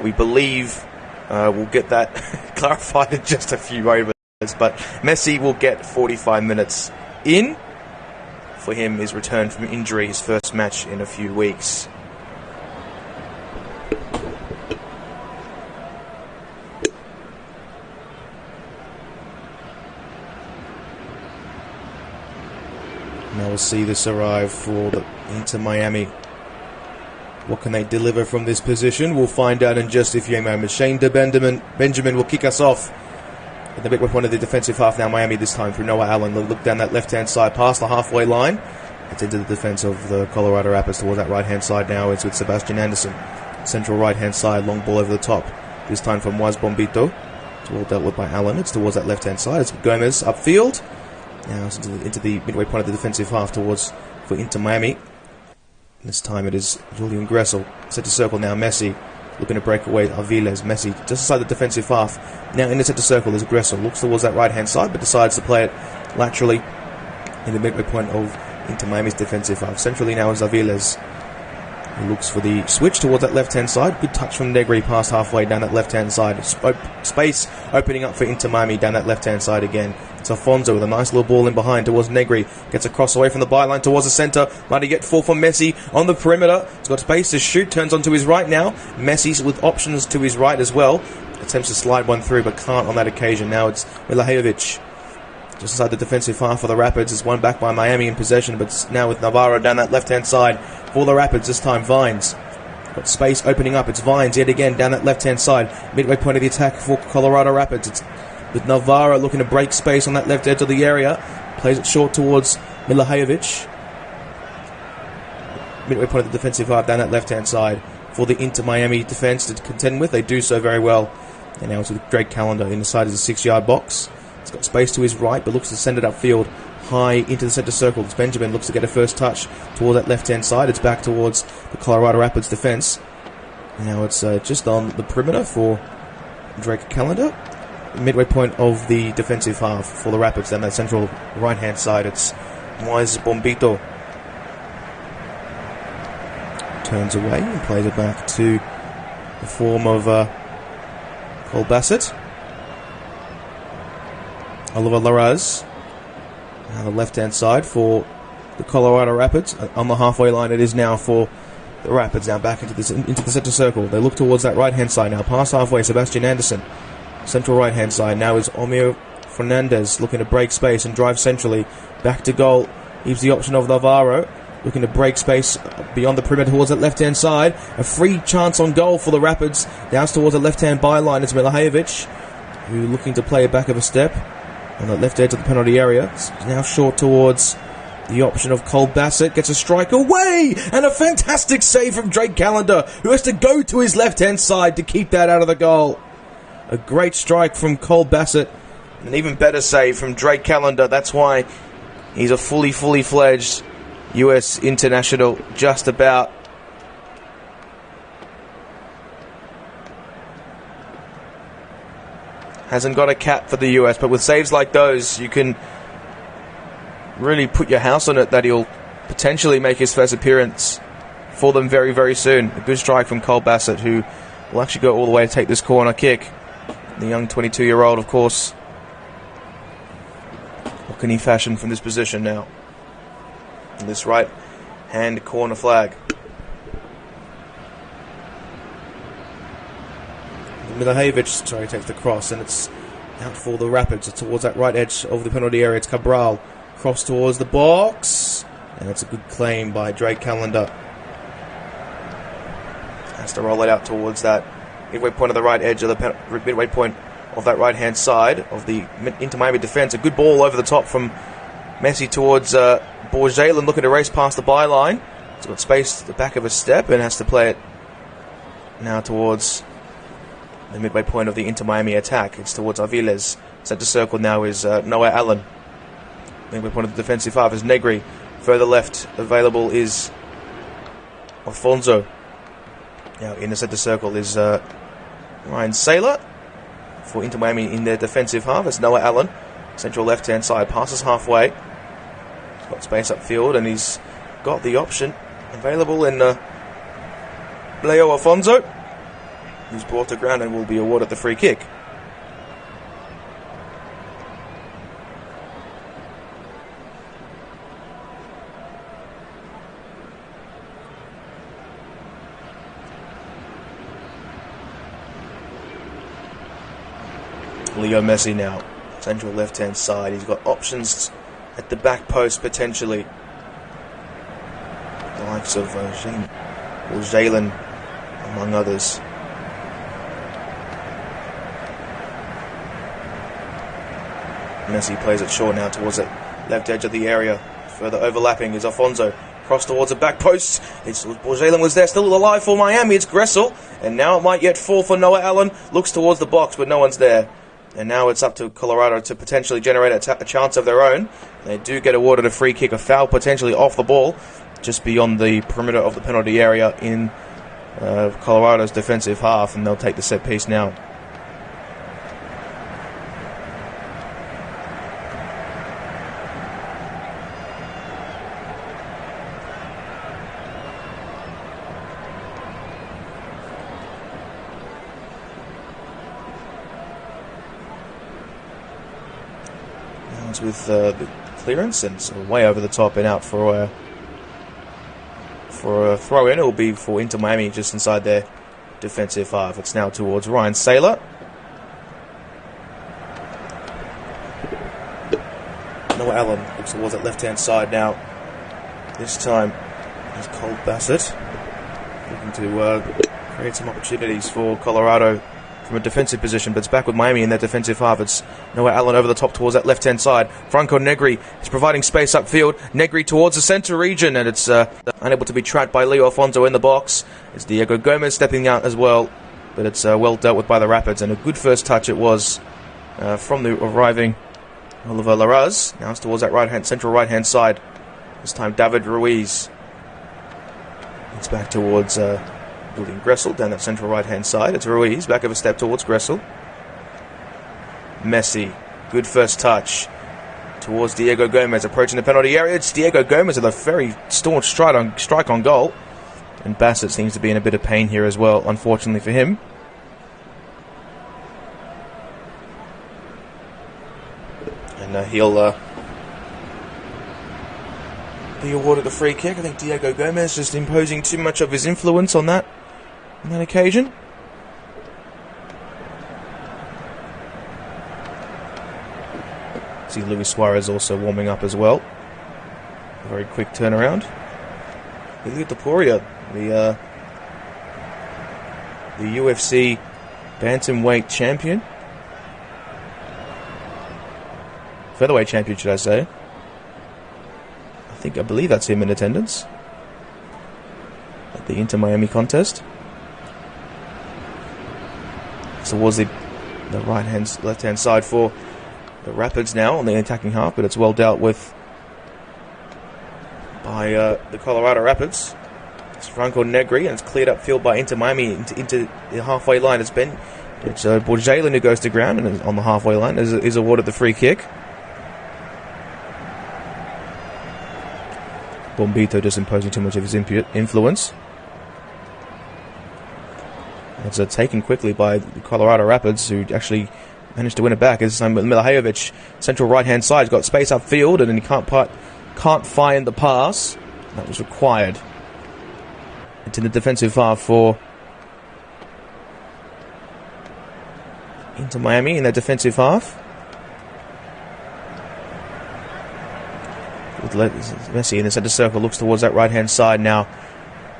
We believe we'll get that clarified in just a few moments. But Messi will get 45 minutes in. For him, his return from injury, his first match in a few weeks. Now we'll see this arrive for the Inter Miami. What can they deliver from this position? We'll find out in just a few moments. Shane Benjamin will kick us off at the midway point of the defensive half. Now Miami this time through Noah Allen. They'll look down that left-hand side past the halfway line. It's into the defense of the Colorado Rapids towards that right-hand side now. It's with Sebastian Anderson. Central right-hand side, long ball over the top. This time from Moaz Bombito. It's well dealt with by Allen. It's towards that left-hand side. It's Gomez upfield. Now it's into the midway point of the defensive half for Inter Miami. This time it is Julian Gressel. Centre circle now, Messi. Looking to break away Aviles. Messi just inside the defensive half. Now in the centre circle is Gressel. Looks towards that right-hand side, but decides to play it laterally in the midway point of Inter Miami's defensive half. Centrally now is Aviles. He looks for the switch towards that left-hand side. Good touch from Negri past halfway down that left-hand side. Space opening up for Inter Miami down that left-hand side again. It's Alfonso with a nice little ball in behind towards Negri. Gets a cross away from the byline towards the centre. Might he get full from Messi on the perimeter. He's got space to shoot. Turns onto his right now. Messi with options to his right as well. Attempts to slide one through but can't on that occasion. Now it's Milajevic. Just inside the defensive half for the Rapids. It's won back by Miami in possession, but now with Navarro down that left-hand side for the Rapids. This time Vines. Got space opening up. It's Vines yet again down that left-hand side. Midway point of the attack for Colorado Rapids. It's with Navarro looking to break space on that left edge of the area. Plays it short towards Milajevic. Midway point of the defensive half down that left-hand side for the Inter Miami defense to contend with. They do so very well. And now it's with Drake Callender in the side of the 6-yard box. He's got space to his right, but looks to send it upfield high into the centre circle. It's Benjamin looks to get a first touch toward that left-hand side. It's back towards the Colorado Rapids defence. Now it's just on the perimeter for Drake Callender. Midway point of the defensive half for the Rapids. Then that central right-hand side, it's Moaz Bombito. Turns away and plays it back to the form of Cole Bassett. Oliver Larraz. Now the left-hand side for the Colorado Rapids. On the halfway line it is now for the Rapids. Now back into the centre circle. They look towards that right-hand side now. Past halfway, Sebastian Anderson. Central right-hand side now is Omir Fernandez looking to break space and drive centrally. Back to goal. Leaves the option of Navarro. Looking to break space beyond the perimeter towards that left-hand side. A free chance on goal for the Rapids. Down towards the left-hand byline. It's Milajevic, who looking to play it back of a step on the left edge of the penalty area. It's now short towards the option of Cole Bassett. Gets a strike away! And a fantastic save from Drake Callender, who has to go to his left-hand side to keep that out of the goal. A great strike from Cole Bassett. An even better save from Drake Callender. That's why he's a fully fledged US international just about. Hasn't got a cap for the US, but with saves like those, you can really put your house on it that he'll potentially make his first appearance for them very, very soon. A good strike from Cole Bassett, who will actually go all the way to take this corner kick. The young 22-year-old, of course. What can he fashion from this position now? This right-hand corner flag. Milajevic, takes the cross, and it's out for the Rapids. It's towards that right edge of the penalty area. It's Cabral. Cross towards the box. And it's a good claim by Drake Callender. Has to roll it out towards that midway point of the right edge of the midway point of that right-hand side of the Inter Miami defence. A good ball over the top from Messi towards Borjalen, looking to race past the byline. He's got space at the back of a step and has to play it now towards the midway point of the Inter Miami attack. It's towards Aviles. Centre circle now is Noah Allen. Midway point of the defensive half is Negri. Further left available is Alfonso. Now in the centre circle is Ryan Saylor for Inter Miami in their defensive half. It's Noah Allen. Central left-hand side, passes halfway. He's got space upfield and he's got the option available in Leo Alfonso, who's brought to ground and will be awarded the free kick. Leo Messi now, central left-hand side. He's got options at the back post potentially. The likes of Jalen, among others. Messi plays it short now towards the left edge of the area. Further overlapping is Alfonso. Cross towards the back post. Jalen was there, still alive for Miami. It's Gressel. And now it might yet fall for Noah Allen. Looks towards the box, but no one's there. And now it's up to Colorado to potentially generate a chance of their own. They do get awarded a free kick, a foul potentially off the ball, just beyond the perimeter of the penalty area in Colorado's defensive half, and they'll take the set piece now. With the clearance, and so way over the top and out for a throw in. It will be for Inter Miami just inside their defensive half. It's now towards Ryan Saylor. Noah Allen looks towards that left hand side now. This time is Cole Bassett looking to create some opportunities for Colorado from a defensive position, but it's back with Miami in their defensive half. It's Noah Allen over the top towards that left-hand side. Franco Negri is providing space upfield. Negri towards the centre region, and it's unable to be trapped by Leo Alfonso in the box. It's Diego Gomez stepping out as well, but it's well dealt with by the Rapids, and a good first touch it was from the arriving Oliver Larraz. Now it's towards that central right-hand side. This time David Ruiz. It's back towards Julian Gressel down that central right-hand side. It's Ruiz, back of a step towards Gressel. Messi, good first touch towards Diego Gomez, approaching the penalty area. It's Diego Gomez with a very staunch strike on goal. And Bassett seems to be in a bit of pain here as well, unfortunately for him. And he'll be awarded a free kick. I think Diego Gomez just imposing too much of his influence on that occasion. See Luis Suarez also warming up as well. A very quick turnaround. Ilya Topuria, the UFC bantamweight champion. Featherweight champion, should I say. I believe that's him in attendance at the Inter Miami contest. Towards the left-hand side for the Rapids now on the attacking half, but it's well dealt with by the Colorado Rapids. It's Franco Negri, and it's cleared up field by Inter Miami into the halfway line. It's Jalen who goes to ground, and on the halfway line is awarded the free kick. Bombito just imposing too much of his influence. It's taken quickly by the Colorado Rapids, who actually managed to win it back. This time with Milojevic, central right-hand side, has got space upfield, and then he can't find the pass that was required. It's in the defensive half for Inter Miami in their defensive half. With Messi in the centre circle, looks towards that right-hand side now.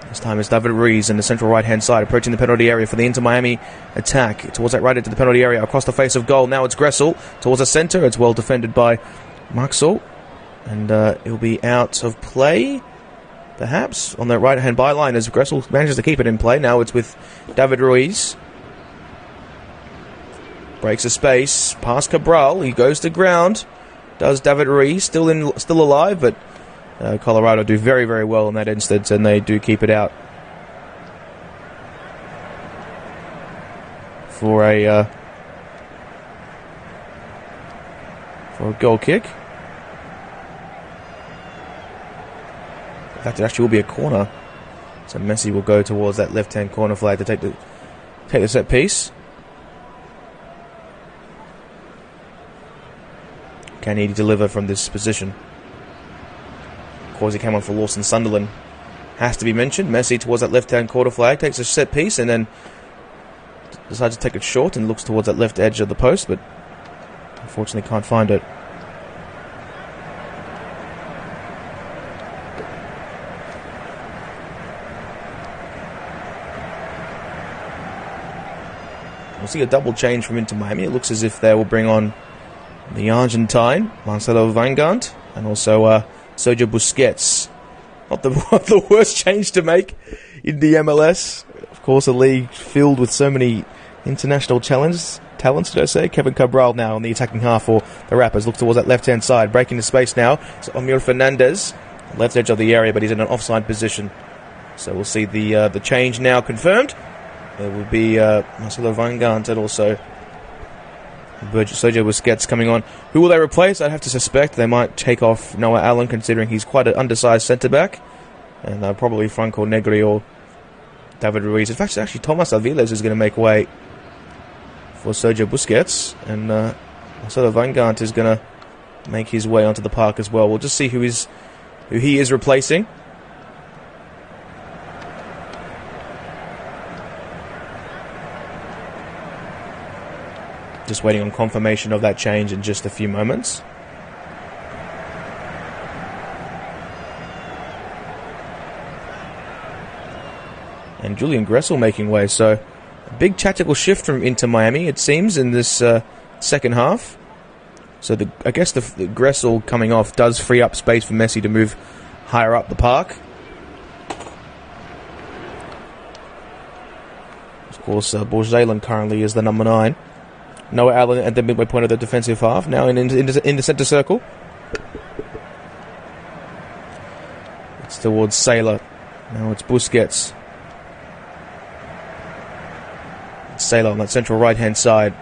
This time it's David Ruiz in the central right-hand side, approaching the penalty area for the Inter Miami attack. Towards that right into the penalty area, across the face of goal. Now it's Gressel towards the centre. It's well defended by Maxwell. And it'll be out of play, perhaps, on that right-hand byline as Gressel manages to keep it in play. Now it's with David Ruiz. Breaks a space, past Cabral. He goes to ground. Does David Ruiz, still alive, but Colorado do very, very well in that instance, and they do keep it out for a goal kick. In fact, it actually will be a corner So Messi will go towards that left-hand corner flag to take the set piece. Can he deliver from this position? Of course, he came on for Lawson Sunderland. Has to be mentioned. Messi towards that left-hand corner flag, takes a set piece and then decides to take it short and looks towards that left edge of the post, but unfortunately can't find it. We'll see a double change from Inter Miami. It looks as if they will bring on the Argentine, Marcelo Weingart, and also Sergio Busquets. Not the worst change to make in the MLS. Of course, a league filled with so many international talents, should I say. Kevin Cabral now on the attacking half for the Rapids. Look towards that left-hand side. Breaking the space now. It's Omir Fernandez, left edge of the area, but he's in an offside position. So we'll see the change now confirmed. It will be Marcelo Weingart and also Sergio Busquets coming on. Who will they replace? I'd have to suspect they might take off Noah Allen, considering he's quite an undersized centre-back. And probably Franco Negri or David Ruiz. In fact, actually Thomas Aviles is going to make way for Sergio Busquets. And Marcelo Weingart is going to make his way onto the park as well. We'll just see who he is replacing. Just waiting on confirmation of that change in just a few moments. And Julian Gressel making way. So a big tactical shift from Inter Miami, it seems, in this second half. So I guess the Gressel coming off does free up space for Messi to move higher up the park. Of course, Borjalen currently is the number 9. Noah Allen at the midway point of the defensive half. Now in the centre circle. It's towards Sailor. Now it's Busquets. It's Sailor on that central right-hand side.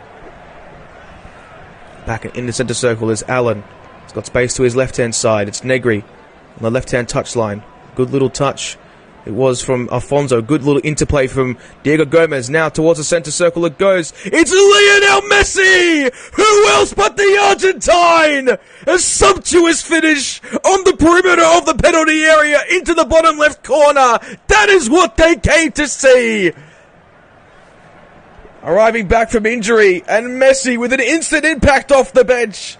Back in the centre circle is Allen. He's got space to his left-hand side. It's Negri on the left-hand touchline. Good little touch. It was from Alfonso. Good little interplay from Diego Gomez. Now towards the centre circle it goes. It's Lionel Messi! Who else but the Argentine? A sumptuous finish on the perimeter of the penalty area into the bottom left corner. That is what they came to see. Arriving back from injury, and Messi with an instant impact off the bench.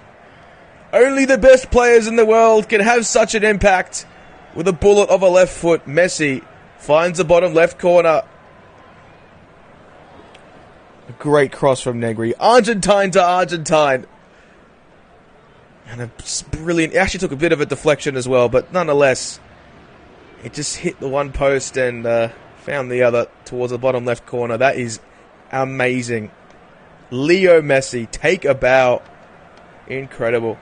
Only the best players in the world can have such an impact. With a bullet of a left foot, Messi finds the bottom left corner. A great cross from Negri. Argentine to Argentine. And a brilliant... It actually took a bit of a deflection as well, but nonetheless, it just hit the one post and found the other towards the bottom left corner. That is amazing. Leo Messi, take a bow. Incredible.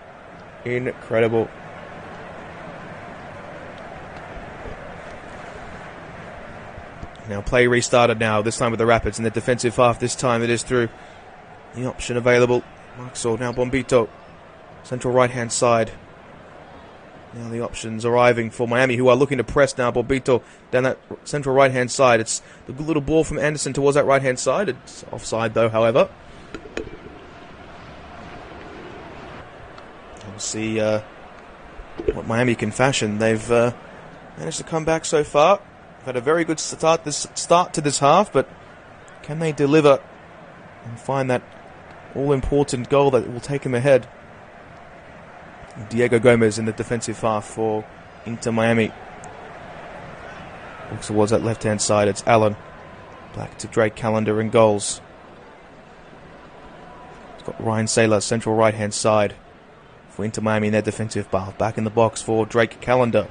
Incredible. Now play restarted now, this time with the Rapids in the defensive half. This time it is through the option available. Maxwell, now Bombito. Central right-hand side. Now the options arriving for Miami, who are looking to press now. Bombito down that central right-hand side. It's the good little ball from Anderson towards that right-hand side. It's offside though, however. We'll see what Miami can fashion. They've managed to come back so far. Had a very good start to this half, but can they deliver and find that all-important goal that will take him ahead? Diego Gomez in the defensive half for Inter Miami. Looks towards that left-hand side. It's Allen. Back to Drake Callender in goals. It's got Ryan Sailor, central right-hand side for Inter Miami in their defensive half. Back in the box for Drake Callender.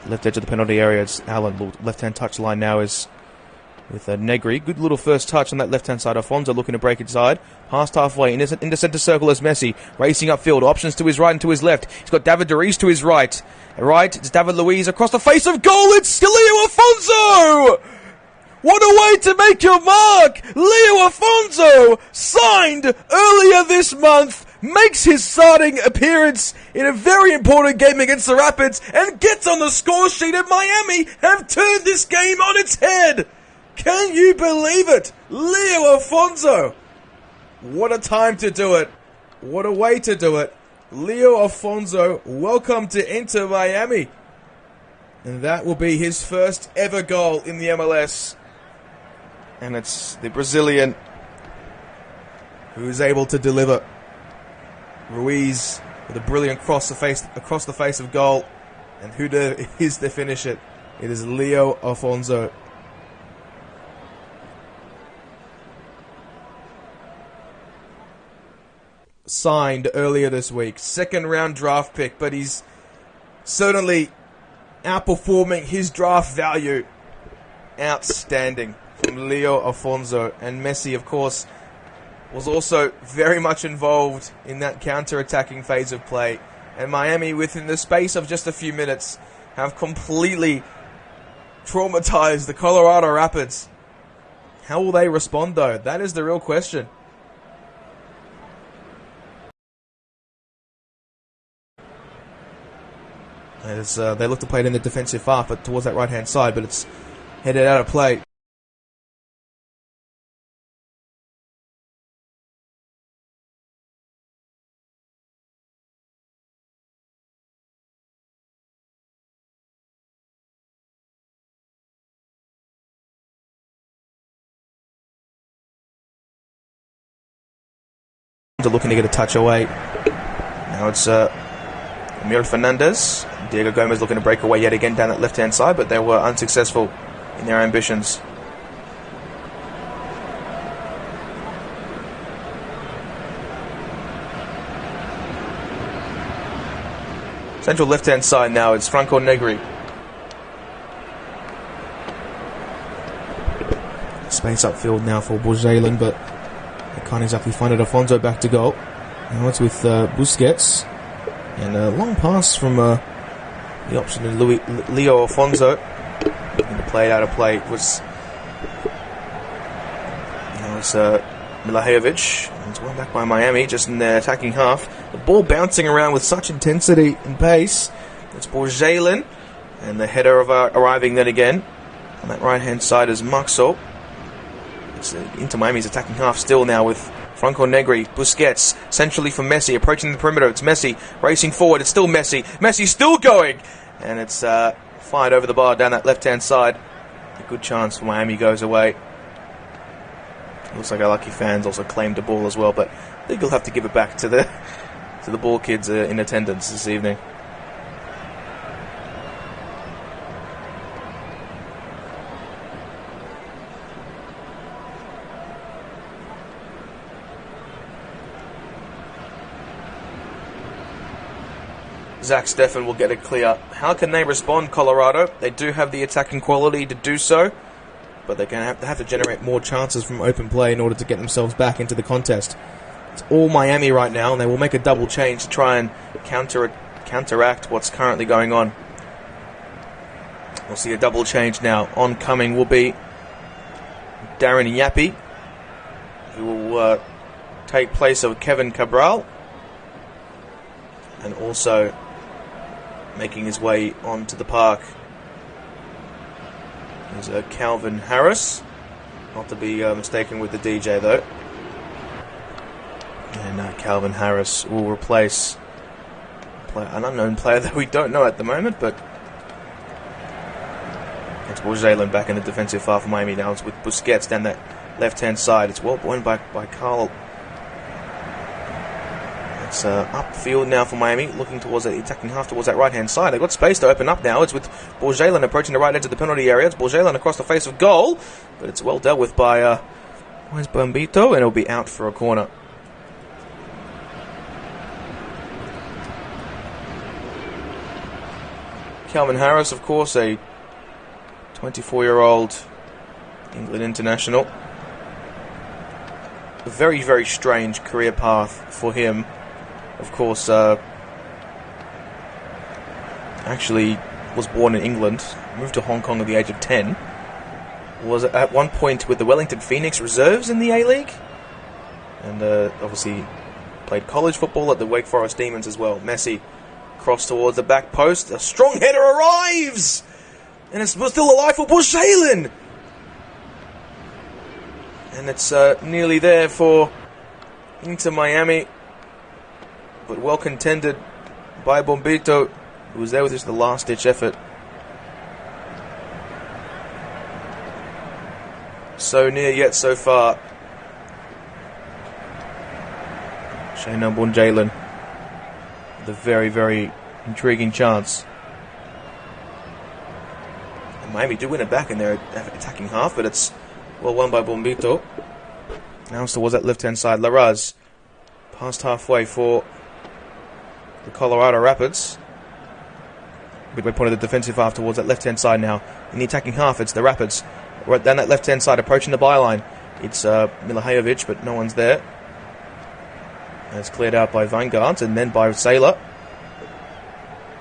Left edge of the penalty area, it's Allen. Left-hand touch line now is with Negri. Good little first touch on that left-hand side. Alfonso looking to break inside. Past halfway. In the centre circle is Messi. Racing upfield. Options to his right and to his left. He's got David Ruiz to his right. Right, it's David Luiz across the face of goal. It's Leo Alfonso! What a way to make your mark! Leo Alfonso, signed earlier this month makes his starting appearance in a very important game against the Rapids and gets on the score sheet, and Miami have turned this game on its head. Can you believe it? Leo Afonso. What a time to do it. What a way to do it. Leo Afonso, welcome to Inter Miami. And that will be his first ever goal in the MLS. And it's the Brazilian who is able to deliver. Ruiz with a brilliant across the face of goal. And who is to finish it? It is Leo Afonso. Signed earlier this week. Second round draft pick, but he's certainly outperforming his draft value. Outstanding from Leo Afonso. And Messi, of course, was also very much involved in that counter-attacking phase of play. And Miami, within the space of just a few minutes, have completely traumatized the Colorado Rapids. How will they respond, though? That is the real question. As they look to play it in the defensive half, but towards that right-hand side, but it's headed out of play. They're looking to get a touch away. Now it's Emil Fernandez. Diego Gomez looking to break away yet again down that left-hand side, but they were unsuccessful in their ambitions. Central left-hand side now, it's Franco Negri. Space upfield now for Borjalen, but they can't exactly find it. Afonso back to goal. Now it's with Busquets. And a long pass from the option of Leo Afonso. And played out of play. It was Milajevic. It's well back by Miami, just in the attacking half. The ball bouncing around with such intensity and pace. It's Borjalen. And the header arriving then again. On that right-hand side is Maxo. It's into Miami's attacking half still now with Franco Negri, Busquets, centrally from Messi, approaching the perimeter. It's Messi, racing forward. It's still Messi. Messi still going! And it's fired over the bar down that left-hand side. A good chance for Miami goes away. Looks like our lucky fans also claimed the ball as well, but I think you'll have to give it back to the ball kids in attendance this evening. Zach Steffen will get it clear. How can they respond, Colorado? They do have the attacking quality to do so, but they're going to have to generate more chances from open play in order to get themselves back into the contest. It's all Miami right now, and they will make a double change to try and counteract what's currently going on. We'll see a double change now. Oncoming will be Darren Yappi, who will take place of Kevin Cabral, and also making his way onto the park is Calvin Harris, not to be mistaken with the DJ though. And Calvin Harris will replace an unknown player that we don't know at the moment, but it's Borjalen back in the defensive half of Miami now. It's with Busquets down that left-hand side. It's well won by Carl. It's upfield now for Miami, looking towards the attacking half, towards that right-hand side. They've got space to open up now. It's with Borjalen approaching the right edge of the penalty area. It's Borjalen across the face of goal, but it's well dealt with by where's Bombito, and it'll be out for a corner. Calvin Harris, of course, a 24-year-old England international. A very, very strange career path for him. Of course, actually was born in England, moved to Hong Kong at the age of 10, was at one point with the Wellington Phoenix reserves in the A-League, and obviously Played college football at the Wake Forest Demons as well. Messi cross towards the back post. A strong header arrives! And it's still alive for Bushalen! And it's nearly there for Inter Miami. But well contended by Bombito, who was there with just the last-ditch effort. So near yet so far. Shayna Bushalen with a very, very intriguing chance. And Miami do win it back in their attacking half, but it's well won by Bombito. Now it's towards that left-hand side. Larraz past halfway for the Colorado Rapids. Midway point of the defensive half towards that left-hand side now. In the attacking half, it's the Rapids. Right down that left-hand side, approaching the byline. It's Milojevic, but no one's there. And it's cleared out by Weingart and then by Saylor.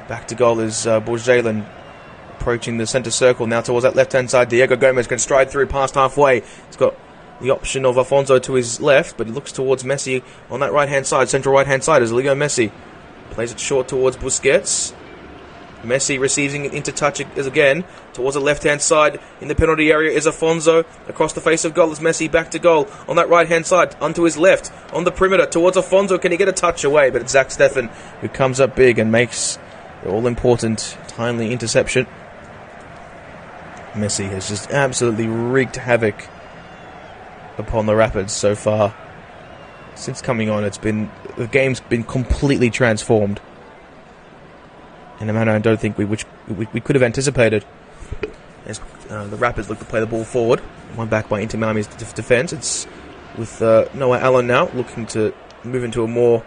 Back to goal is Bushalen, approaching the centre circle now towards that left-hand side. Diego Gomez can stride through past halfway. He's got the option of Afonso to his left, but he looks towards Messi on that right-hand side. Central right-hand side is Leo Messi. Plays it short towards Busquets. Messi receiving it into touch again towards the left-hand side. In the penalty area is Afonso. Across the face of goal is Messi. Back to goal on that right-hand side. Onto his left. On the perimeter towards Afonso. Can he get a touch away? But it's Zach Steffen who comes up big and makes the all-important timely interception. Messi has just absolutely wreaked havoc upon the Rapids so far. Since coming on, the game's been completely transformed in a manner I don't think we could have anticipated. As the Rapids look to play the ball forward, one back by Inter Miami's defence. It's with Noah Allen now looking to move into a more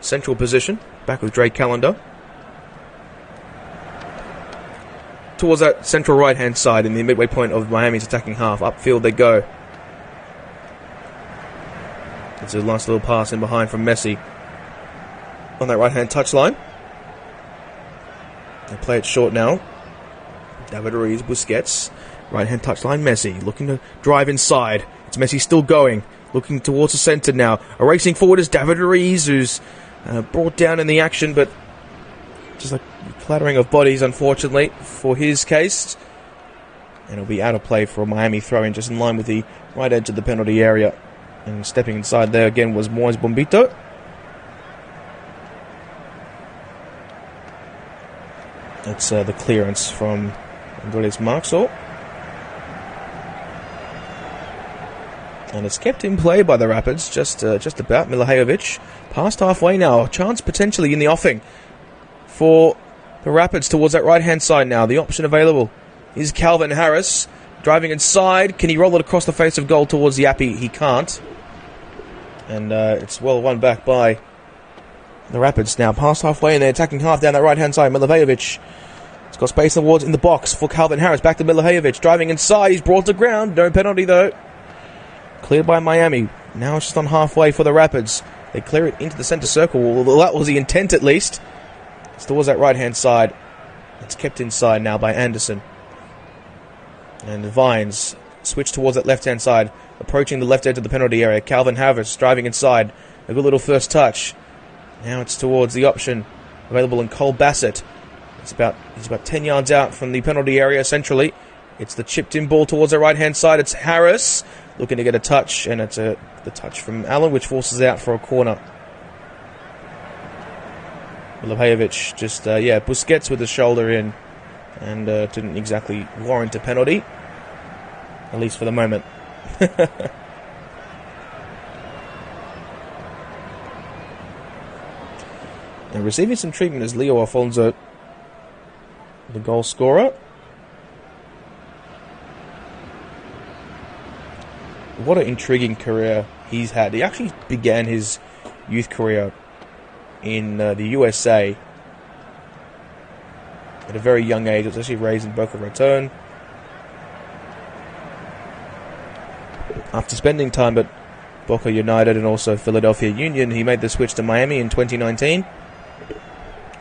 central position. Back with Drake Callender. Towards that central right-hand side in the midway point of Miami's attacking half. Upfield they go. It's a nice little pass in behind from Messi on that right-hand touchline. They play it short now. David Ruiz, Busquets. Right-hand touchline, Messi. Looking to drive inside. It's Messi still going. Looking towards the centre now. Racing forward is David Ruiz, who's brought down in the action, but just like clattering of bodies, unfortunately, for his case. And it'll be out of play for a Miami throw-in, just in line with the right edge of the penalty area. And stepping inside there again was Moise Bombito. It's the clearance from Andres Marxall. And it's kept in play by the Rapids, just about. Milojevic past halfway now. A chance potentially in the offing for the Rapids towards that right-hand side now. The option available is Calvin Harris. Driving inside. Can he roll it across the face of goal towards Yappy? He can't. And it's well won back by the Rapids now. Past halfway in their attacking half down that right-hand side. Milojevic. It's got space towards in the box for Calvin Harris. Back to Milojevic. Driving inside. He's brought to ground. No penalty though. Cleared by Miami. Now it's just on halfway for the Rapids. They clear it into the centre circle. Well, that was the intent at least. It's towards that right-hand side. It's kept inside now by Anderson. And Vines switch towards that left-hand side. Approaching the left edge of the penalty area. Calvin Harris driving inside. A good little first touch. Now it's towards the option available in Cole Bassett. He's about 10 yards out from the penalty area centrally. It's the chipped in ball towards the right-hand side. It's Harris looking to get a touch. And it's the touch from Allen, which forces out for a corner. Milojevic just, Busquets with the shoulder in. And didn't exactly warrant a penalty. At least for the moment. And receiving some treatment is Leo Afonso, the goal scorer. What an intriguing career he's had. He actually began his youth career in the USA at a very young age. He was actually raised in Boca Raton. After spending time at Boca United and also Philadelphia Union, he made the switch to Miami in 2019.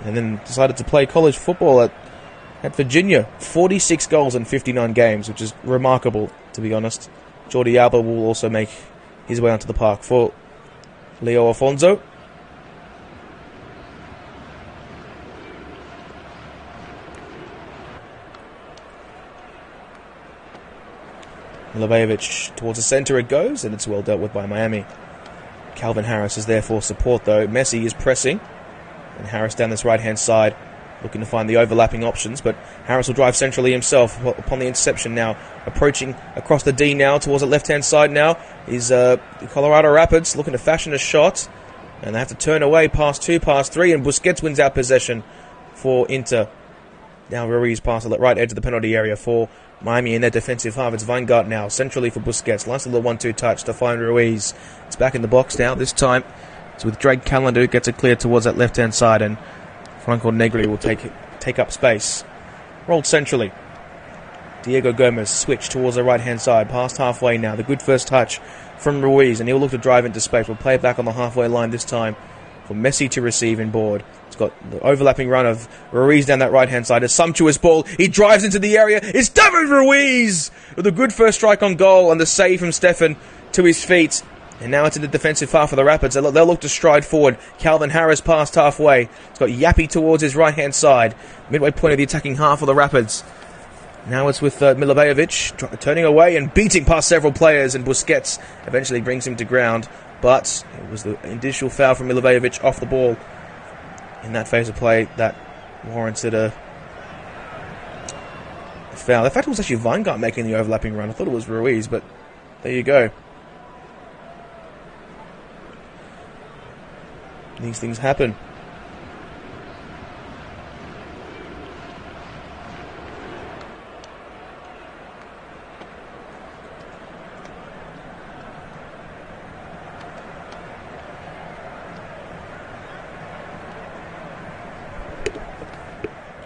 And then decided to play college football at Virginia. 46 goals in 59 games, which is remarkable, to be honest. Jordi Alba will also make his way onto the park for Leo Afonso. Milivojevic towards the centre it goes, and it's well dealt with by Miami. Calvin Harris is there for support though. Messi is pressing, and Harris down this right-hand side, looking to find the overlapping options, but Harris will drive centrally himself upon the interception now. Approaching across the D now, towards the left-hand side now, is Colorado Rapids looking to fashion a shot, and they have to turn away past 2, past 3, and Busquets wins out possession for Inter. Now Ruiz past the right edge of the penalty area for Miami in their defensive half. It's Weingart now, centrally for Busquets. Nice little 1-2 touch to find Ruiz. It's back in the box now. This time it's with Drake Callender who gets it clear towards that left-hand side, and Franco Negri will take up space. Rolled centrally. Diego Gomez switched towards the right-hand side, past halfway now. The good first touch from Ruiz, and he'll look to drive into space. We'll play it back on the halfway line this time for Messi to receive in board. It's got the overlapping run of Ruiz down that right-hand side. A sumptuous ball. He drives into the area. It's David Ruiz with a good first strike on goal and the save from Stefan to his feet. And now it's in the defensive half of the Rapids. They'll look to stride forward. Calvin Harris past halfway. It's got Yappy towards his right-hand side. Midway point of the attacking half of the Rapids. Now it's with Milivojevic turning away and beating past several players, and Busquets eventually brings him to ground. But it was the initial foul from Milivojevic off the ball in that phase of play that warranted a foul. In fact, it was actually Weingart making the overlapping run. I thought it was Ruiz, but there you go. These things happen.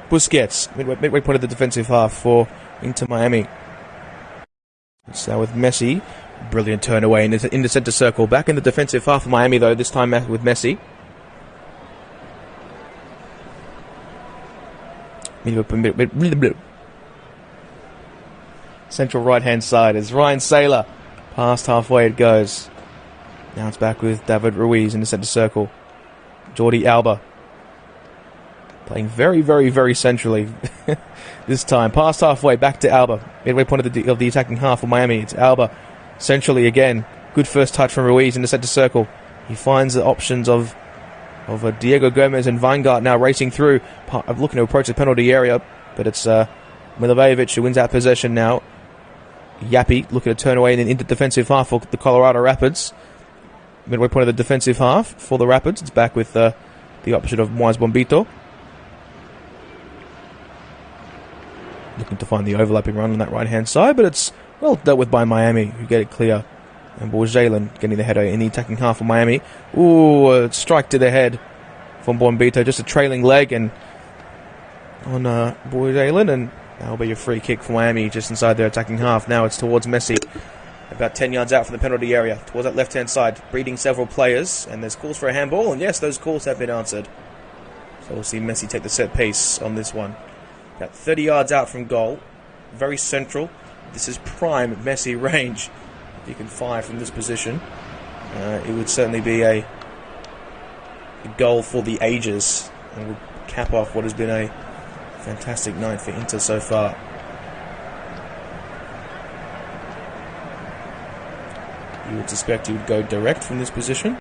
Busquets, midway point of the defensive half for Inter Miami. It's now with Messi. Brilliant turn away in the centre circle. Back in the defensive half of Miami, though, this time with Messi. Central right-hand side is Ryan Saylor. Past halfway it goes. Now it's back with David Ruiz in the centre circle. Jordi Alba. Playing very, very, very centrally this time. Past halfway, back to Alba. Midway point of the attacking half for Miami. It's Alba centrally again. Good first touch from Ruiz in the centre circle. He finds the options of Diego Gomez and Weingart now racing through, looking to approach the penalty area, but it's Milivojevic who wins out possession now. Yappy looking to turn away into defensive half for the Colorado Rapids. Midway point of the defensive half for the Rapids. It's back with the option of Moise Bombito. Looking to find the overlapping run on that right-hand side, but it's well dealt with by Miami, who get it clear. And Borjalen getting the header in the attacking half of Miami. Ooh, a strike to the head from Bombito. Just a trailing leg and on Borjalen, and that'll be a free kick for Miami just inside their attacking half. Now it's towards Messi, about 10 yards out from the penalty area, towards that left-hand side, breeding several players, and there's calls for a handball, and yes, those calls have been answered. So we'll see Messi take the set piece on this one. About 30 yards out from goal, very central. This is prime Messi range. If you can fire from this position, it would certainly be a goal for the ages, and would cap off what has been a fantastic night for Inter so far. You would suspect he would go direct from this position.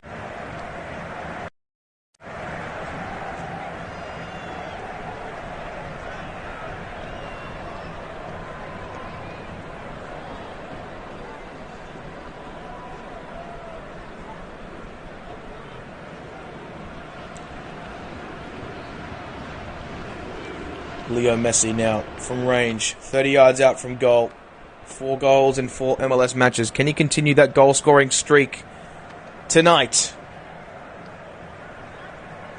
Leo Messi now from range, 30 yards out from goal. 4 goals in 4 MLS matches. Can he continue that goal-scoring streak tonight?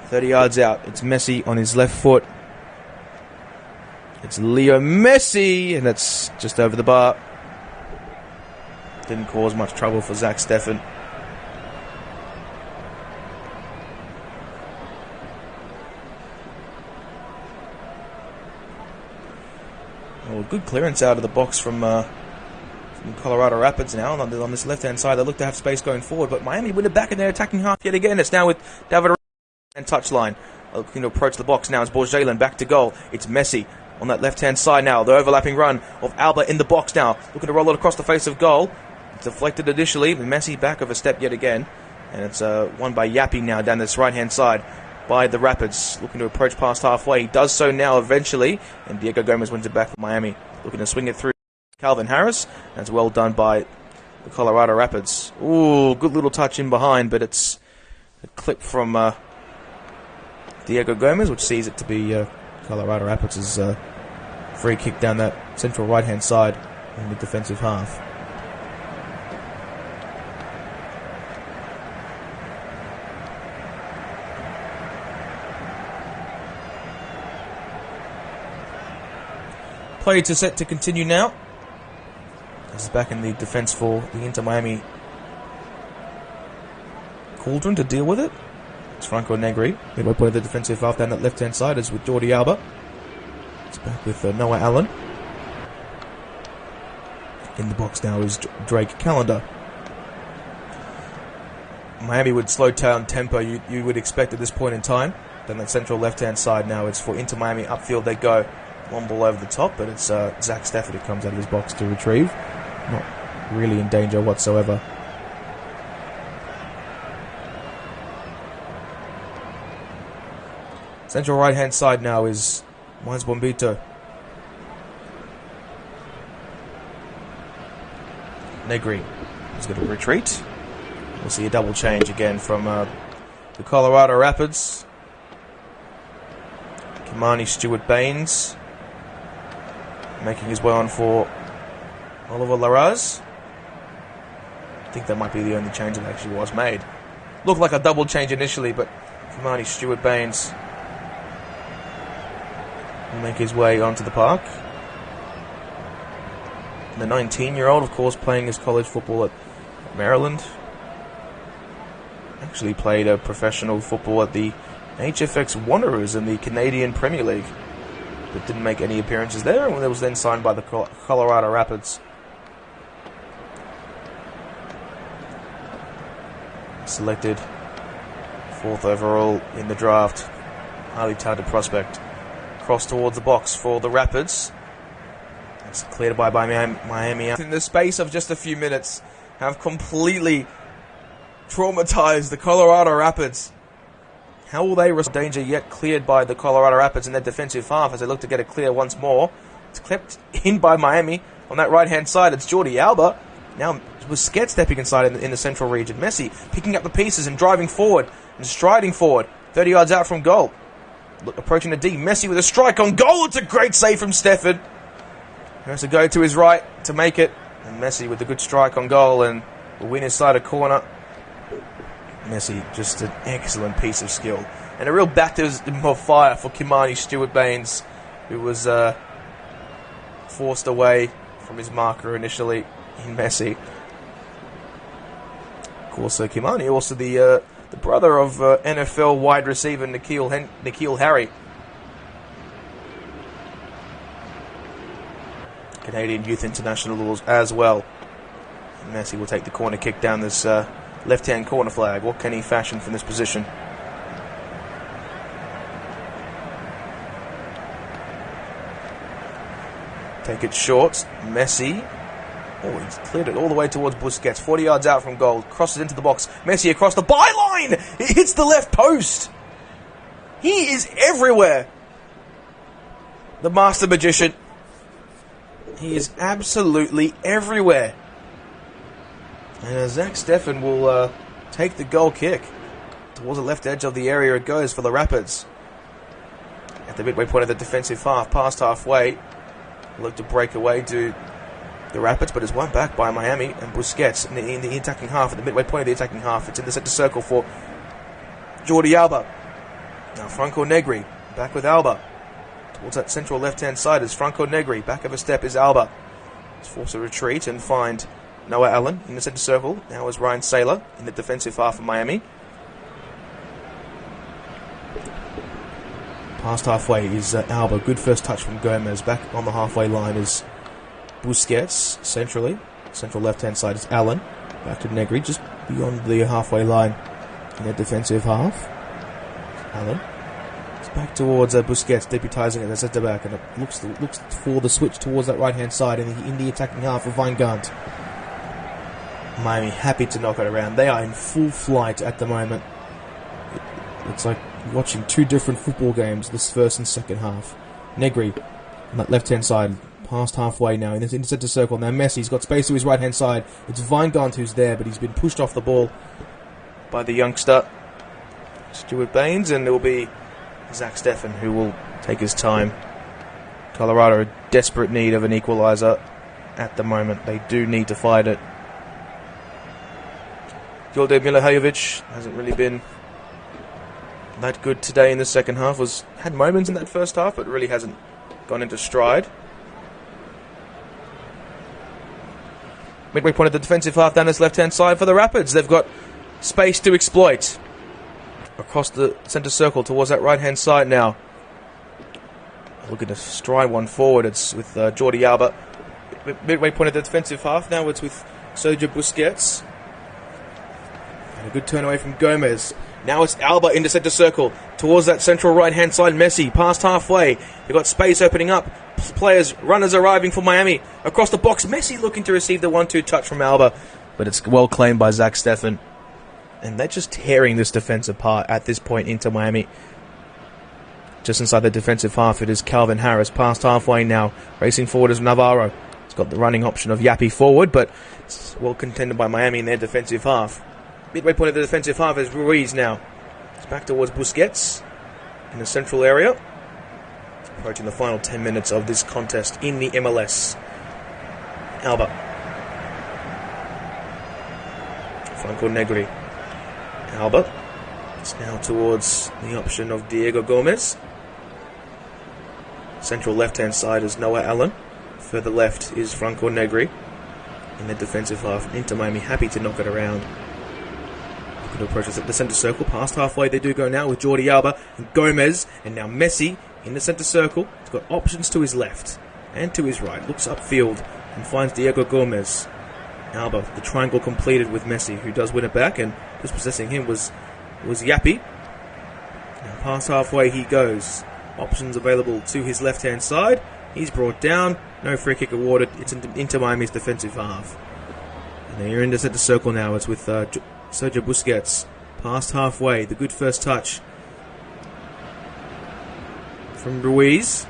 30 yards out. It's Messi on his left foot. It's Leo Messi, and that's just over the bar. Didn't cause much trouble for Zach Steffen. Oh, good clearance out of the box from in Colorado Rapids now on this left-hand side. They look to have space going forward, but Miami win it back in their attacking half yet again. It's now with David and touchline. Looking to approach the box now. It's Borjalen back to goal. It's Messi on that left-hand side now. The overlapping run of Alba in the box now. Looking to roll it across the face of goal. It's deflected initially. Messi back of a step yet again. And it's won by Yappy now down this right-hand side by the Rapids. Looking to approach past halfway. He does so now eventually. And Diego Gomez wins it back for Miami. Looking to swing it through Calvin Harris. That's well done by the Colorado Rapids. Ooh, good little touch in behind, but it's a clip from Diego Gomez, which sees it to be Colorado Rapids' free kick down that central right-hand side in the defensive half. Play to set to continue now. This is back in the defense for the Inter Miami Cauldron to deal with it. It's Franco Negri. Midway point of the defensive half down that left-hand side is with Jordi Alba. It's back with Noah Allen. In the box now is Drake Callender. Miami would slow down tempo, you would expect at this point in time. Then that central left-hand side now, it's for Inter Miami. Upfield they go. One ball over the top, but it's Zach Stafford who comes out of his box to retrieve. Not really in danger whatsoever. Central right-hand side now is Mines Bombito. Negri is going to retreat. We'll see a double change again from the Colorado Rapids. Kimani Stewart-Baines making his way on for Oliver Larraz. I think that might be the only change that actually was made. Looked like a double change initially, but Kimani Stewart-Baines will make his way onto the park. The 19-year-old, of course, playing his college football at Maryland. Actually played a professional football at the HFX Wanderers in the Canadian Premier League, but didn't make any appearances there, and was then signed by the Colorado Rapids. Selected 4th overall in the draft. Highly touted prospect. Cross towards the box for the Rapids. It's cleared by Miami. In the space of just a few minutes, have completely traumatized the Colorado Rapids. How will they risk danger yet cleared by the Colorado Rapids in their defensive half as they look to get it clear once more? It's clipped in by Miami. On that right-hand side, it's Jordi Alba. Now, Busquets stepping inside in the central region. Messi picking up the pieces and driving forward and striding forward. 30 yards out from goal. Approaching the D. Messi with a strike on goal. It's a great save from Stefford. He has to go to his right to make it. And Messi with a good strike on goal and will win inside a corner. Messi, just an excellent piece of skill. And a real baptism of fire for Kimani Stewart-Baines, who was forced away from his marker initially in Messi. Of course, Kimani, also the brother of NFL wide receiver N'Keal Harry. Canadian Youth International as well. And Messi will take the corner kick down this left-hand corner flag. What can he fashion from this position? Take it short. Messi. Oh, he's cleared it all the way towards Busquets. 40 yards out from goal. Crosses into the box. Messi across the byline. It hits the left post. He is everywhere. The master magician. He is absolutely everywhere. And Zach Steffen will take the goal kick. Towards the left edge of the area it goes for the Rapids. At the midway point of the defensive half, past halfway. Look to break away to the Rapids, but is won back by Miami and Busquets in the attacking half, at the midway point of the attacking half. It's in the centre circle for Jordi Alba. Now Franco Negri, back with Alba. Towards that central left-hand side is Franco Negri. Back of a step is Alba. He's forced to retreat and find Noah Allen in the centre circle. Now is Ryan Saylor in the defensive half of Miami. Past halfway is Alba. Good first touch from Gomez. Back on the halfway line is Busquets centrally. Central left-hand side is Allen. Back to Negri, just beyond the halfway line in their defensive half. Allen. It's back towards Busquets, deputising at the centre-back, and it looks for the switch towards that right-hand side in the attacking half of Weingart. Miami happy to knock it around. They are in full flight at the moment. It's like watching two different football games, this first and second half. Negri on that left-hand side, past halfway now, in the centre circle. Now Messi's got space to his right-hand side. It's Weingart who's there, but he's been pushed off the ball by the youngster, Stuart Baines, and there will be Zach Steffen who will take his time. Colorado in desperate need of an equalizer at the moment. They do need to fight it. Jolde Milojevic hasn't really been that good today in the second half. Had moments in that first half, but really hasn't gone into stride. Midway point at the defensive half down his left-hand side for the Rapids. They've got space to exploit across the centre circle towards that right-hand side now. Looking to stride one forward. It's with Jordi Alba. Midway point at the defensive half. Now it's with Sergio Busquets. And a good turn away from Gomez. Now it's Alba in the centre circle towards that central right-hand side. Messi past halfway. They've got space opening up. Runners arriving for Miami. Across the box, Messi looking to receive the 1-2 touch from Alba. But it's well claimed by Zach Steffen. And they're just tearing this defence apart at this point into Miami. Just inside the defensive half, it is Calvin Harris past halfway now. Racing forward is Navarro. It's got the running option of Yapi forward, but it's well contended by Miami in their defensive half. Midway point of the defensive half is Ruiz now. It's back towards Busquets in the central area. Approaching the final 10 minutes of this contest in the MLS. Alba. Franco Negri. Alba. It's now towards the option of Diego Gomez. Central left-hand side is Noah Allen. Further left is Franco Negri. In the defensive half, Inter Miami happy to knock it around. Looking to approach us at the centre circle. Past halfway they do go now with Jordi Alba and Gomez. And now Messi in the centre circle. He's got options to his left and to his right. Looks upfield and finds Diego Gomez. Alba, the triangle completed with Messi, who does win it back, and just possessing him was Yapi. Now past halfway he goes. Options available to his left-hand side. He's brought down. No free kick awarded. It's into Miami's defensive half. And they're in the centre circle now. It's with Sergio Busquets. Past halfway. The good first touch from Ruiz.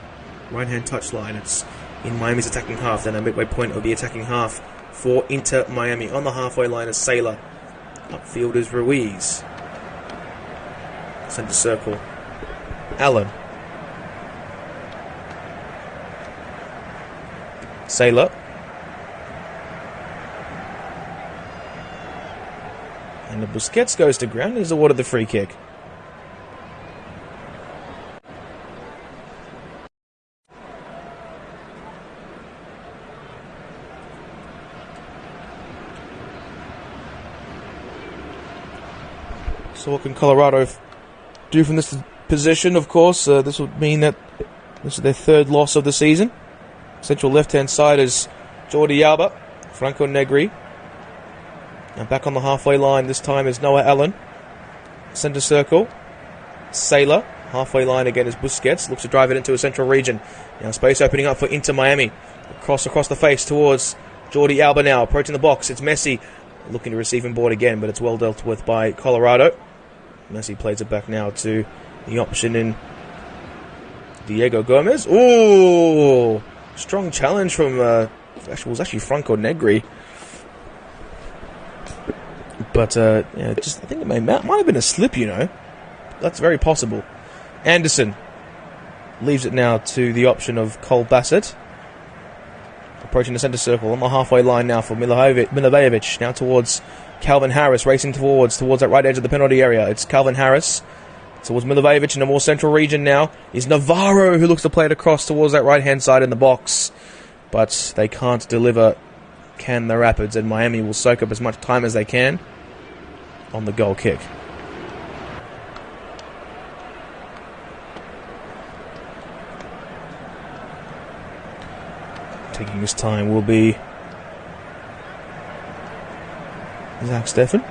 Right-hand touchline. It's in Miami's attacking half. Then a midway point of the attacking half for Inter Miami. On the halfway line is Saylor. Upfield is Ruiz. Centre circle. Allen. Saylor. And the Busquets goes to ground. He's awarded the free kick. So what can Colorado do from this position? Of course, this would mean that this is their third loss of the season. Central left-hand side is Jordi Alba, Franco Negri. And back on the halfway line this time is Noah Allen. Centre circle, Saylor. Halfway line again is Busquets. Looks to drive it into a central region. Now space opening up for Inter Miami. Across the face towards Jordi Alba now. Approaching the box, it's Messi. Looking to receive him board again, but it's well dealt with by Colorado. Messi plays it back now to the option in Diego Gomez. Ooh! Strong challenge from, was actually Franco Negri. But, I think it might have been a slip, you know. That's very possible. Anderson leaves it now to the option of Cole Bassett. Approaching the centre circle on the halfway line now for Milojevic. Now towards Calvin Harris, racing towards that right edge of the penalty area. It's Calvin Harris towards Milojevic in a more central region now. Is Navarro, who looks to play it across towards that right-hand side in the box. But they can't deliver, can the Rapids, and Miami will soak up as much time as they can on the goal kick. Taking his time will be Zach Steffen.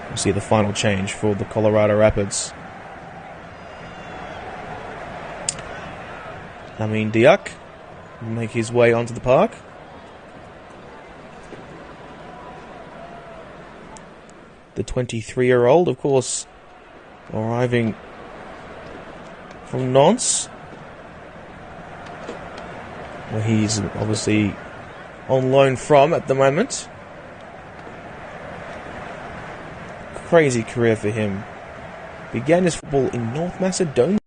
We'll see the final change for the Colorado Rapids. Amin Diak will make his way onto the park. The 23-year-old, of course, arriving from Nantes, where he's obviously on loan from at the moment. Crazy career for him. Began his football in North Macedonia.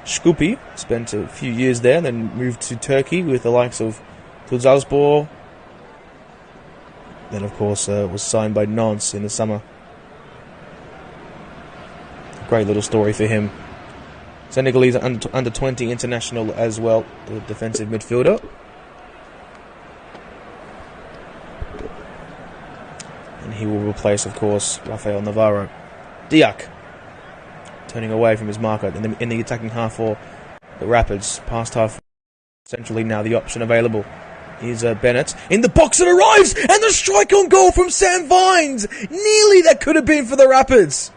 Skopje, spent a few years there, and then moved to Turkey with the likes of Tuzlaspor. Then, of course, was signed by Nantes in the summer. Great little story for him. Senegalese under 20 international as well, the defensive midfielder. And he will replace, of course, Rafael Navarro. Diak, turning away from his marker in the attacking half for the Rapids. Past half, centrally now the option available. Here's Bennett in the box, it arrives, and the strike on goal from Sam Vines. Nearly that could have been for the Rapids.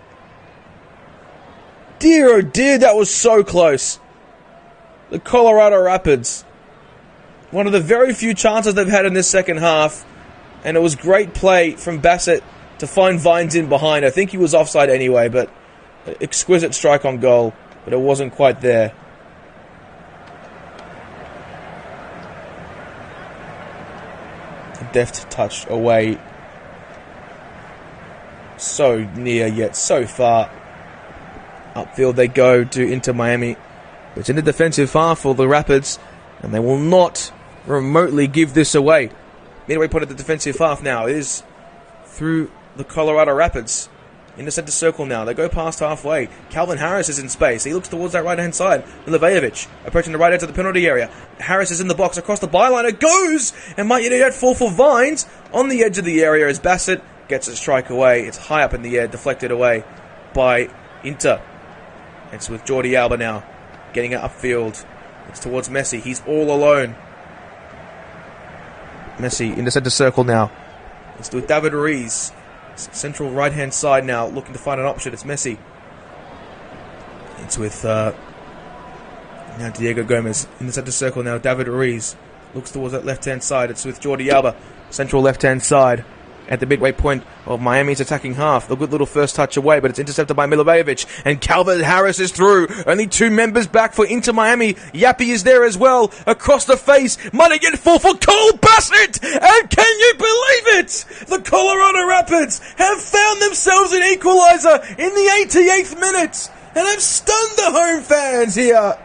Dear oh dear, that was so close. The Colorado Rapids, one of the very few chances they've had in this second half, and it was great play from Bassett to find Vines in behind. I think he was offside anyway, but exquisite strike on goal, but it wasn't quite there. A deft touch away. So near yet so far. Upfield they go to Inter Miami. It's in the defensive half for the Rapids, and they will not remotely give this away. Midway point at the defensive half now is through the Colorado Rapids. In the centre circle now. They go past halfway. Calvin Harris is in space. He looks towards that right-hand side. Milivojevic approaching the right edge of the penalty area. Harris is in the box across the byline. It goes! And might yet fall for Vines on the edge of the area as Bassett gets a strike away. It's high up in the air, deflected away by Inter. It's with Jordi Alba now, getting it upfield. It's towards Messi. He's all alone. Messi in the centre circle now. It's with David Ruiz. Central right-hand side now, looking to find an option. It's Messi. It's with now Diego Gomez in the centre circle now. David Ruiz looks towards that left-hand side. It's with Jordi Alba, central left-hand side. At the midway point of Miami's attacking half. A good little first touch away, but it's intercepted by Milivojevic. And Calvin Harris is through. Only two members back for Inter Miami. Yappy is there as well. Across the face. Might again fall for Cole Bassett. And can you believe it? The Colorado Rapids have found themselves an equalizer in the 88th minute. And have stunned the home fans here.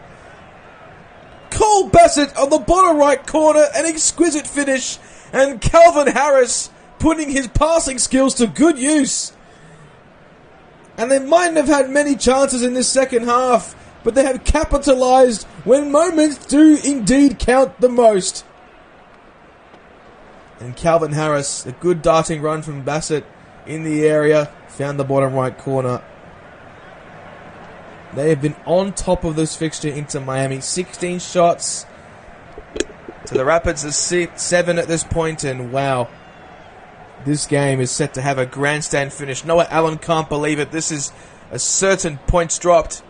Cole Bassett on the bottom right corner. An exquisite finish. And Calvin Harris putting his passing skills to good use. And they mightn't have had many chances in this second half, but they have capitalised when moments do indeed count the most. And Calvin Harris, a good darting run from Bassett in the area, found the bottom right corner. They have been on top of this fixture into Miami. 16 shots to the Rapids, 7 at this point, and wow. This game is set to have a grandstand finish. Noah Allen can't believe it. This is a certain points dropped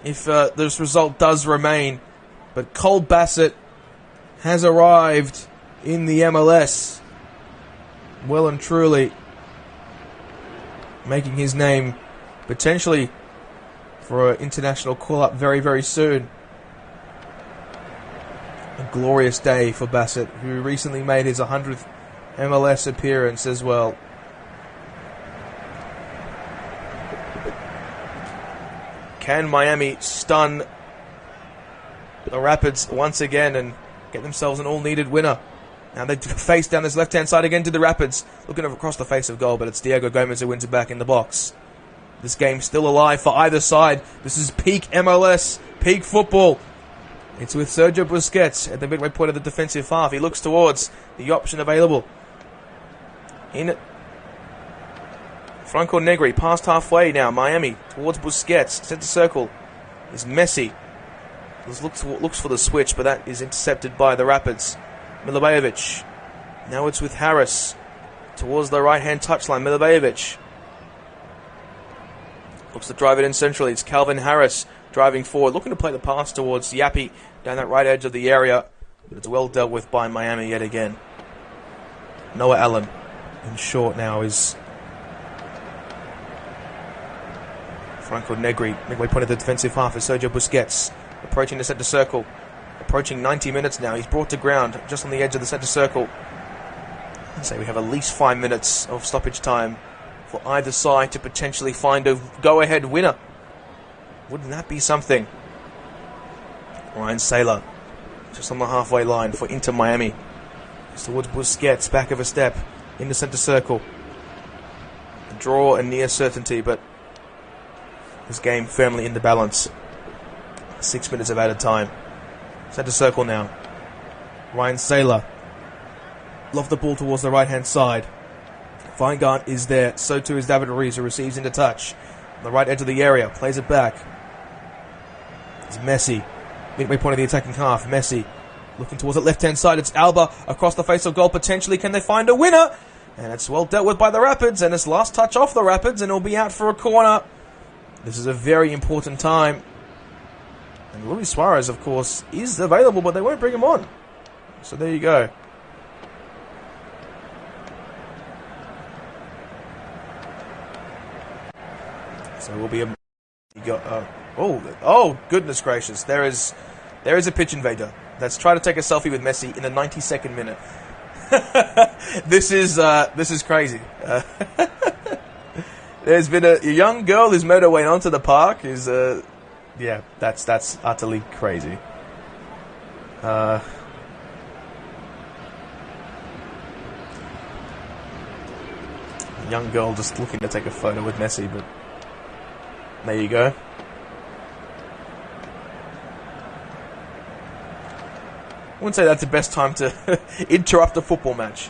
if this result does remain. But Cole Bassett has arrived in the MLS. Well and truly making his name potentially for an international call-up very, very soon. A glorious day for Bassett, who recently made his 100th MLS appearance as well. Can Miami stun the Rapids once again and get themselves an all-needed winner? Now they face down this left-hand side again to the Rapids, looking across the face of goal, but it's Diego Gomez who wins it back in the box. This game's still alive for either side. This is peak MLS, peak football. It's with Sergio Busquets at the midway point of the defensive half. He looks towards the option available. In Franco Negri, past halfway now. Miami towards Busquets. Centre circle is Messi. Looks for the switch, but that is intercepted by the Rapids. Milivojevic Now it's with Harris towards the right-hand touchline. Milivojevic looks to drive it in centrally. It's Calvin Harris driving forward, looking to play the pass towards Yapi down that right edge of the area. But it's well dealt with by Miami yet again. Noah Allen in short now is Franco Negri. Midway point of the defensive half is Sergio Busquets approaching the centre circle. Approaching 90 minutes now. He's brought to ground just on the edge of the centre circle. I'd say we have at least 5 minutes of stoppage time for either side to potentially find a go-ahead winner. Wouldn't that be something? Ryan Saylor just on the halfway line for Inter Miami. It's towards Busquets, back of a step in the centre circle. A draw and near certainty, but this game firmly in the balance. 6 minutes of added time. Centre circle now. Ryan Saylor. Loft the ball towards the right-hand side. Weingart is there. So too is David Ruiz, who receives into touch. On the right edge of the area. Plays it back. It's Messi. Midway point of the attacking half. Messi looking towards the left-hand side. It's Alba across the face of goal. Potentially, can they find a winner? And it's well dealt with by the Rapids. And it's last touch off the Rapids. And it'll be out for a corner. This is a very important time. And Luis Suarez, of course, is available, but they won't bring him on. So there you go. So it will be a... oh, goodness gracious. There is a pitch invader that's trying to take a selfie with Messi in the 92nd minute. This is crazy. There's been a young girl who's made her way onto the park. Yeah, that's utterly crazy. A young girl just looking to take a photo with Messi, but there you go. I wouldn't say that's the best time to interrupt a football match.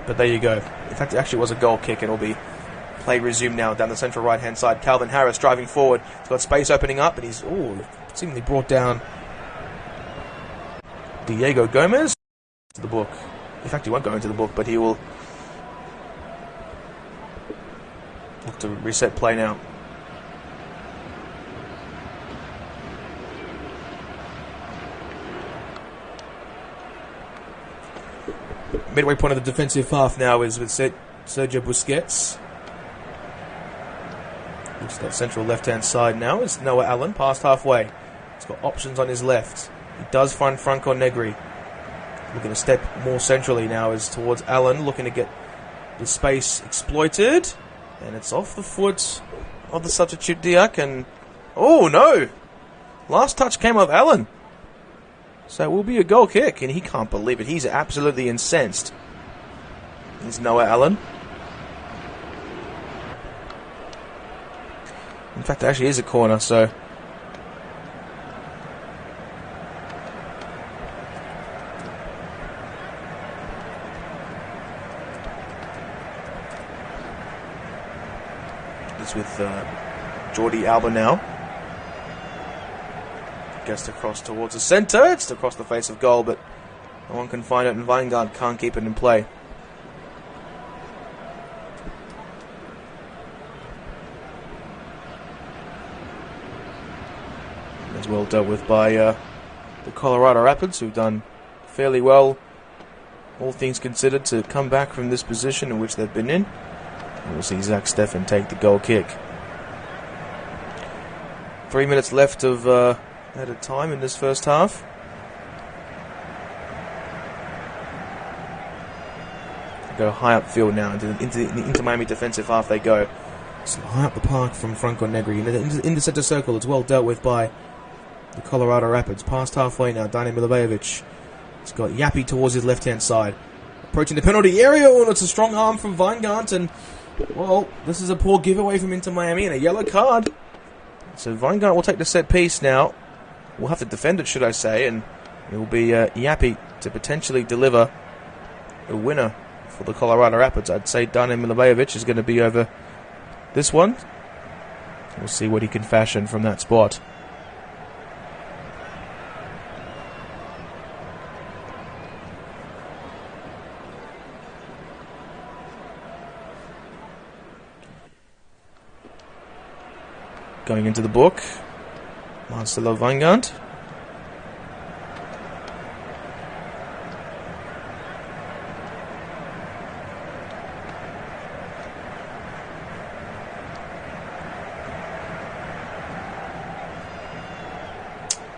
But there you go. In fact, it actually was a goal kick, and it'll be play resumed now down the central right-hand side. Calvin Harris driving forward. He's got space opening up, and he's seemingly brought down Diego Gomez to the book. In fact, he won't go into the book, but he will look to reset play now. Midway point of the defensive half now is with Sergio Busquets. Looks at that central left-hand side now is Noah Allen, past halfway. He's got options on his left. He does find Franco Negri. Looking to step more centrally now is towards Allen, looking to get the space exploited. And it's off the foot of the substitute Diak, and... oh, no! Last touch came off Allen. So it will be a goal kick, and he can't believe it. He's absolutely incensed. Here's Noah Allen. In fact, it actually is a corner, so... it's with Jordi Alba now. Gets across towards the centre. It's across the face of goal, but no one can find it, and Weingart can't keep it in play. As well dealt with by the Colorado Rapids, who've done fairly well, all things considered, to come back from this position in which they've been in. And we'll see Zach Steffen take the goal kick. 3 minutes left of added time in this first half. Go high upfield now into Miami defensive half they go. So high up the park from Franco Negri in the centre circle. It's well dealt with by the Colorado Rapids. Past halfway now, Dani Milivojevic. He's got Yapi towards his left-hand side. Approaching the penalty area, and it's a strong arm from Weingart, and, well, this is a poor giveaway from Inter Miami and a yellow card. So Weingart will take the set piece now. We'll have to defend it, should I say, and it will be Yapi to potentially deliver a winner for the Colorado Rapids. I'd say Dani Milivojevic is going to be over this one. We'll see what he can fashion from that spot. going into the book. Marcelo Weingart.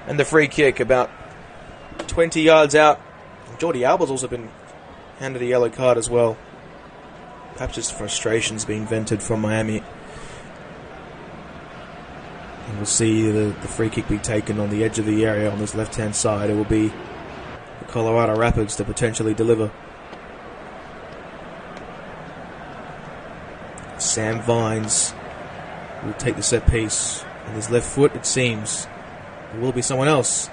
And the free kick about 20 yards out. Jordi Alba's also been handed a yellow card as well. Perhaps just frustrations being vented from Miami. And we'll see the free kick be taken on the edge of the area on this left-hand side. It will be the Colorado Rapids to potentially deliver. Sam Vines will take the set piece. On his left foot, it seems. It will be someone else.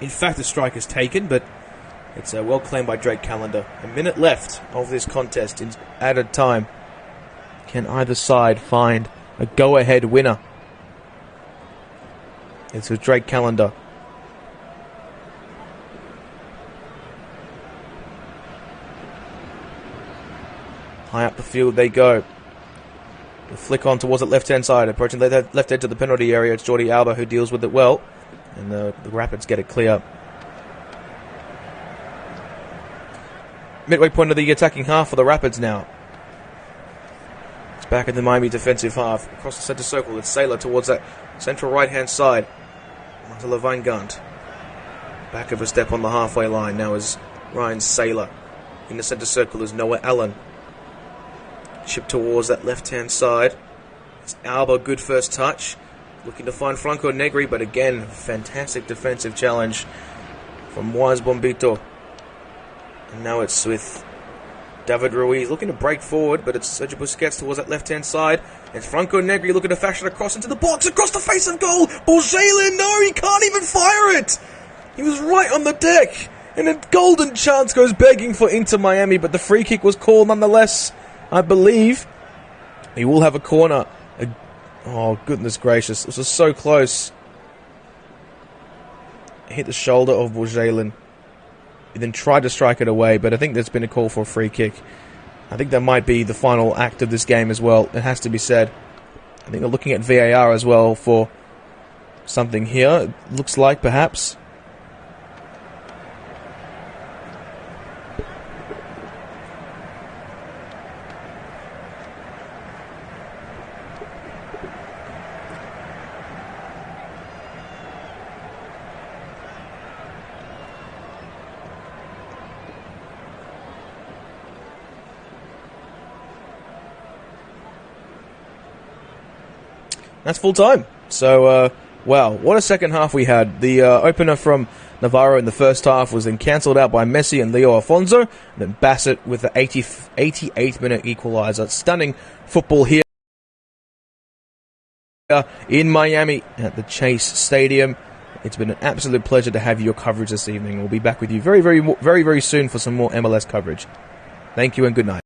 In fact, the strike is taken, but it's well claimed by Drake Callender. A minute left of this contest in added time. Can either side find a go-ahead winner? It's with Drake Callender. High up the field they go. The flick on towards the left-hand side. Approaching the left edge of the penalty area. It's Jordi Alba who deals with it well. And the Rapids get it clear. Midway point of the attacking half for the Rapids now. It's back in the Miami defensive half. Across the centre circle, it's Sailor towards that central right-hand side. Marcelo Weingart. Back of a step on the halfway line now is Ryan Sailor. In the centre circle is Noah Allen. Chip towards that left-hand side. It's Alba, good first touch. Looking to find Franco Negri, but again, fantastic defensive challenge from Wise Bombito. And now it's with David Ruiz looking to break forward, but it's Sergio Busquets towards that left-hand side. It's Franco Negri looking to fashion across into the box, across the face of goal. Bourgelin, no, he can't even fire it. He was right on the deck. And a golden chance goes begging for Inter Miami, but the free kick was called nonetheless. I believe he will have a corner. Oh, goodness gracious. This was so close. Hit the shoulder of Bourgelin. He then tried to strike it away, but I think there's been a call for a free kick. I think that might be the final act of this game as well. It has to be said. I think they're looking at VAR as well for something here. It looks like, perhaps. That's full time. So, wow, what a second half we had. The opener from Navarro in the first half was then cancelled out by Messi and Leo Afonso. And then Bassett with the 88th minute equalizer. Stunning football here in Miami at the Chase Stadium. It's been an absolute pleasure to have your coverage this evening. We'll be back with you very, very soon for some more MLS coverage. Thank you and good night.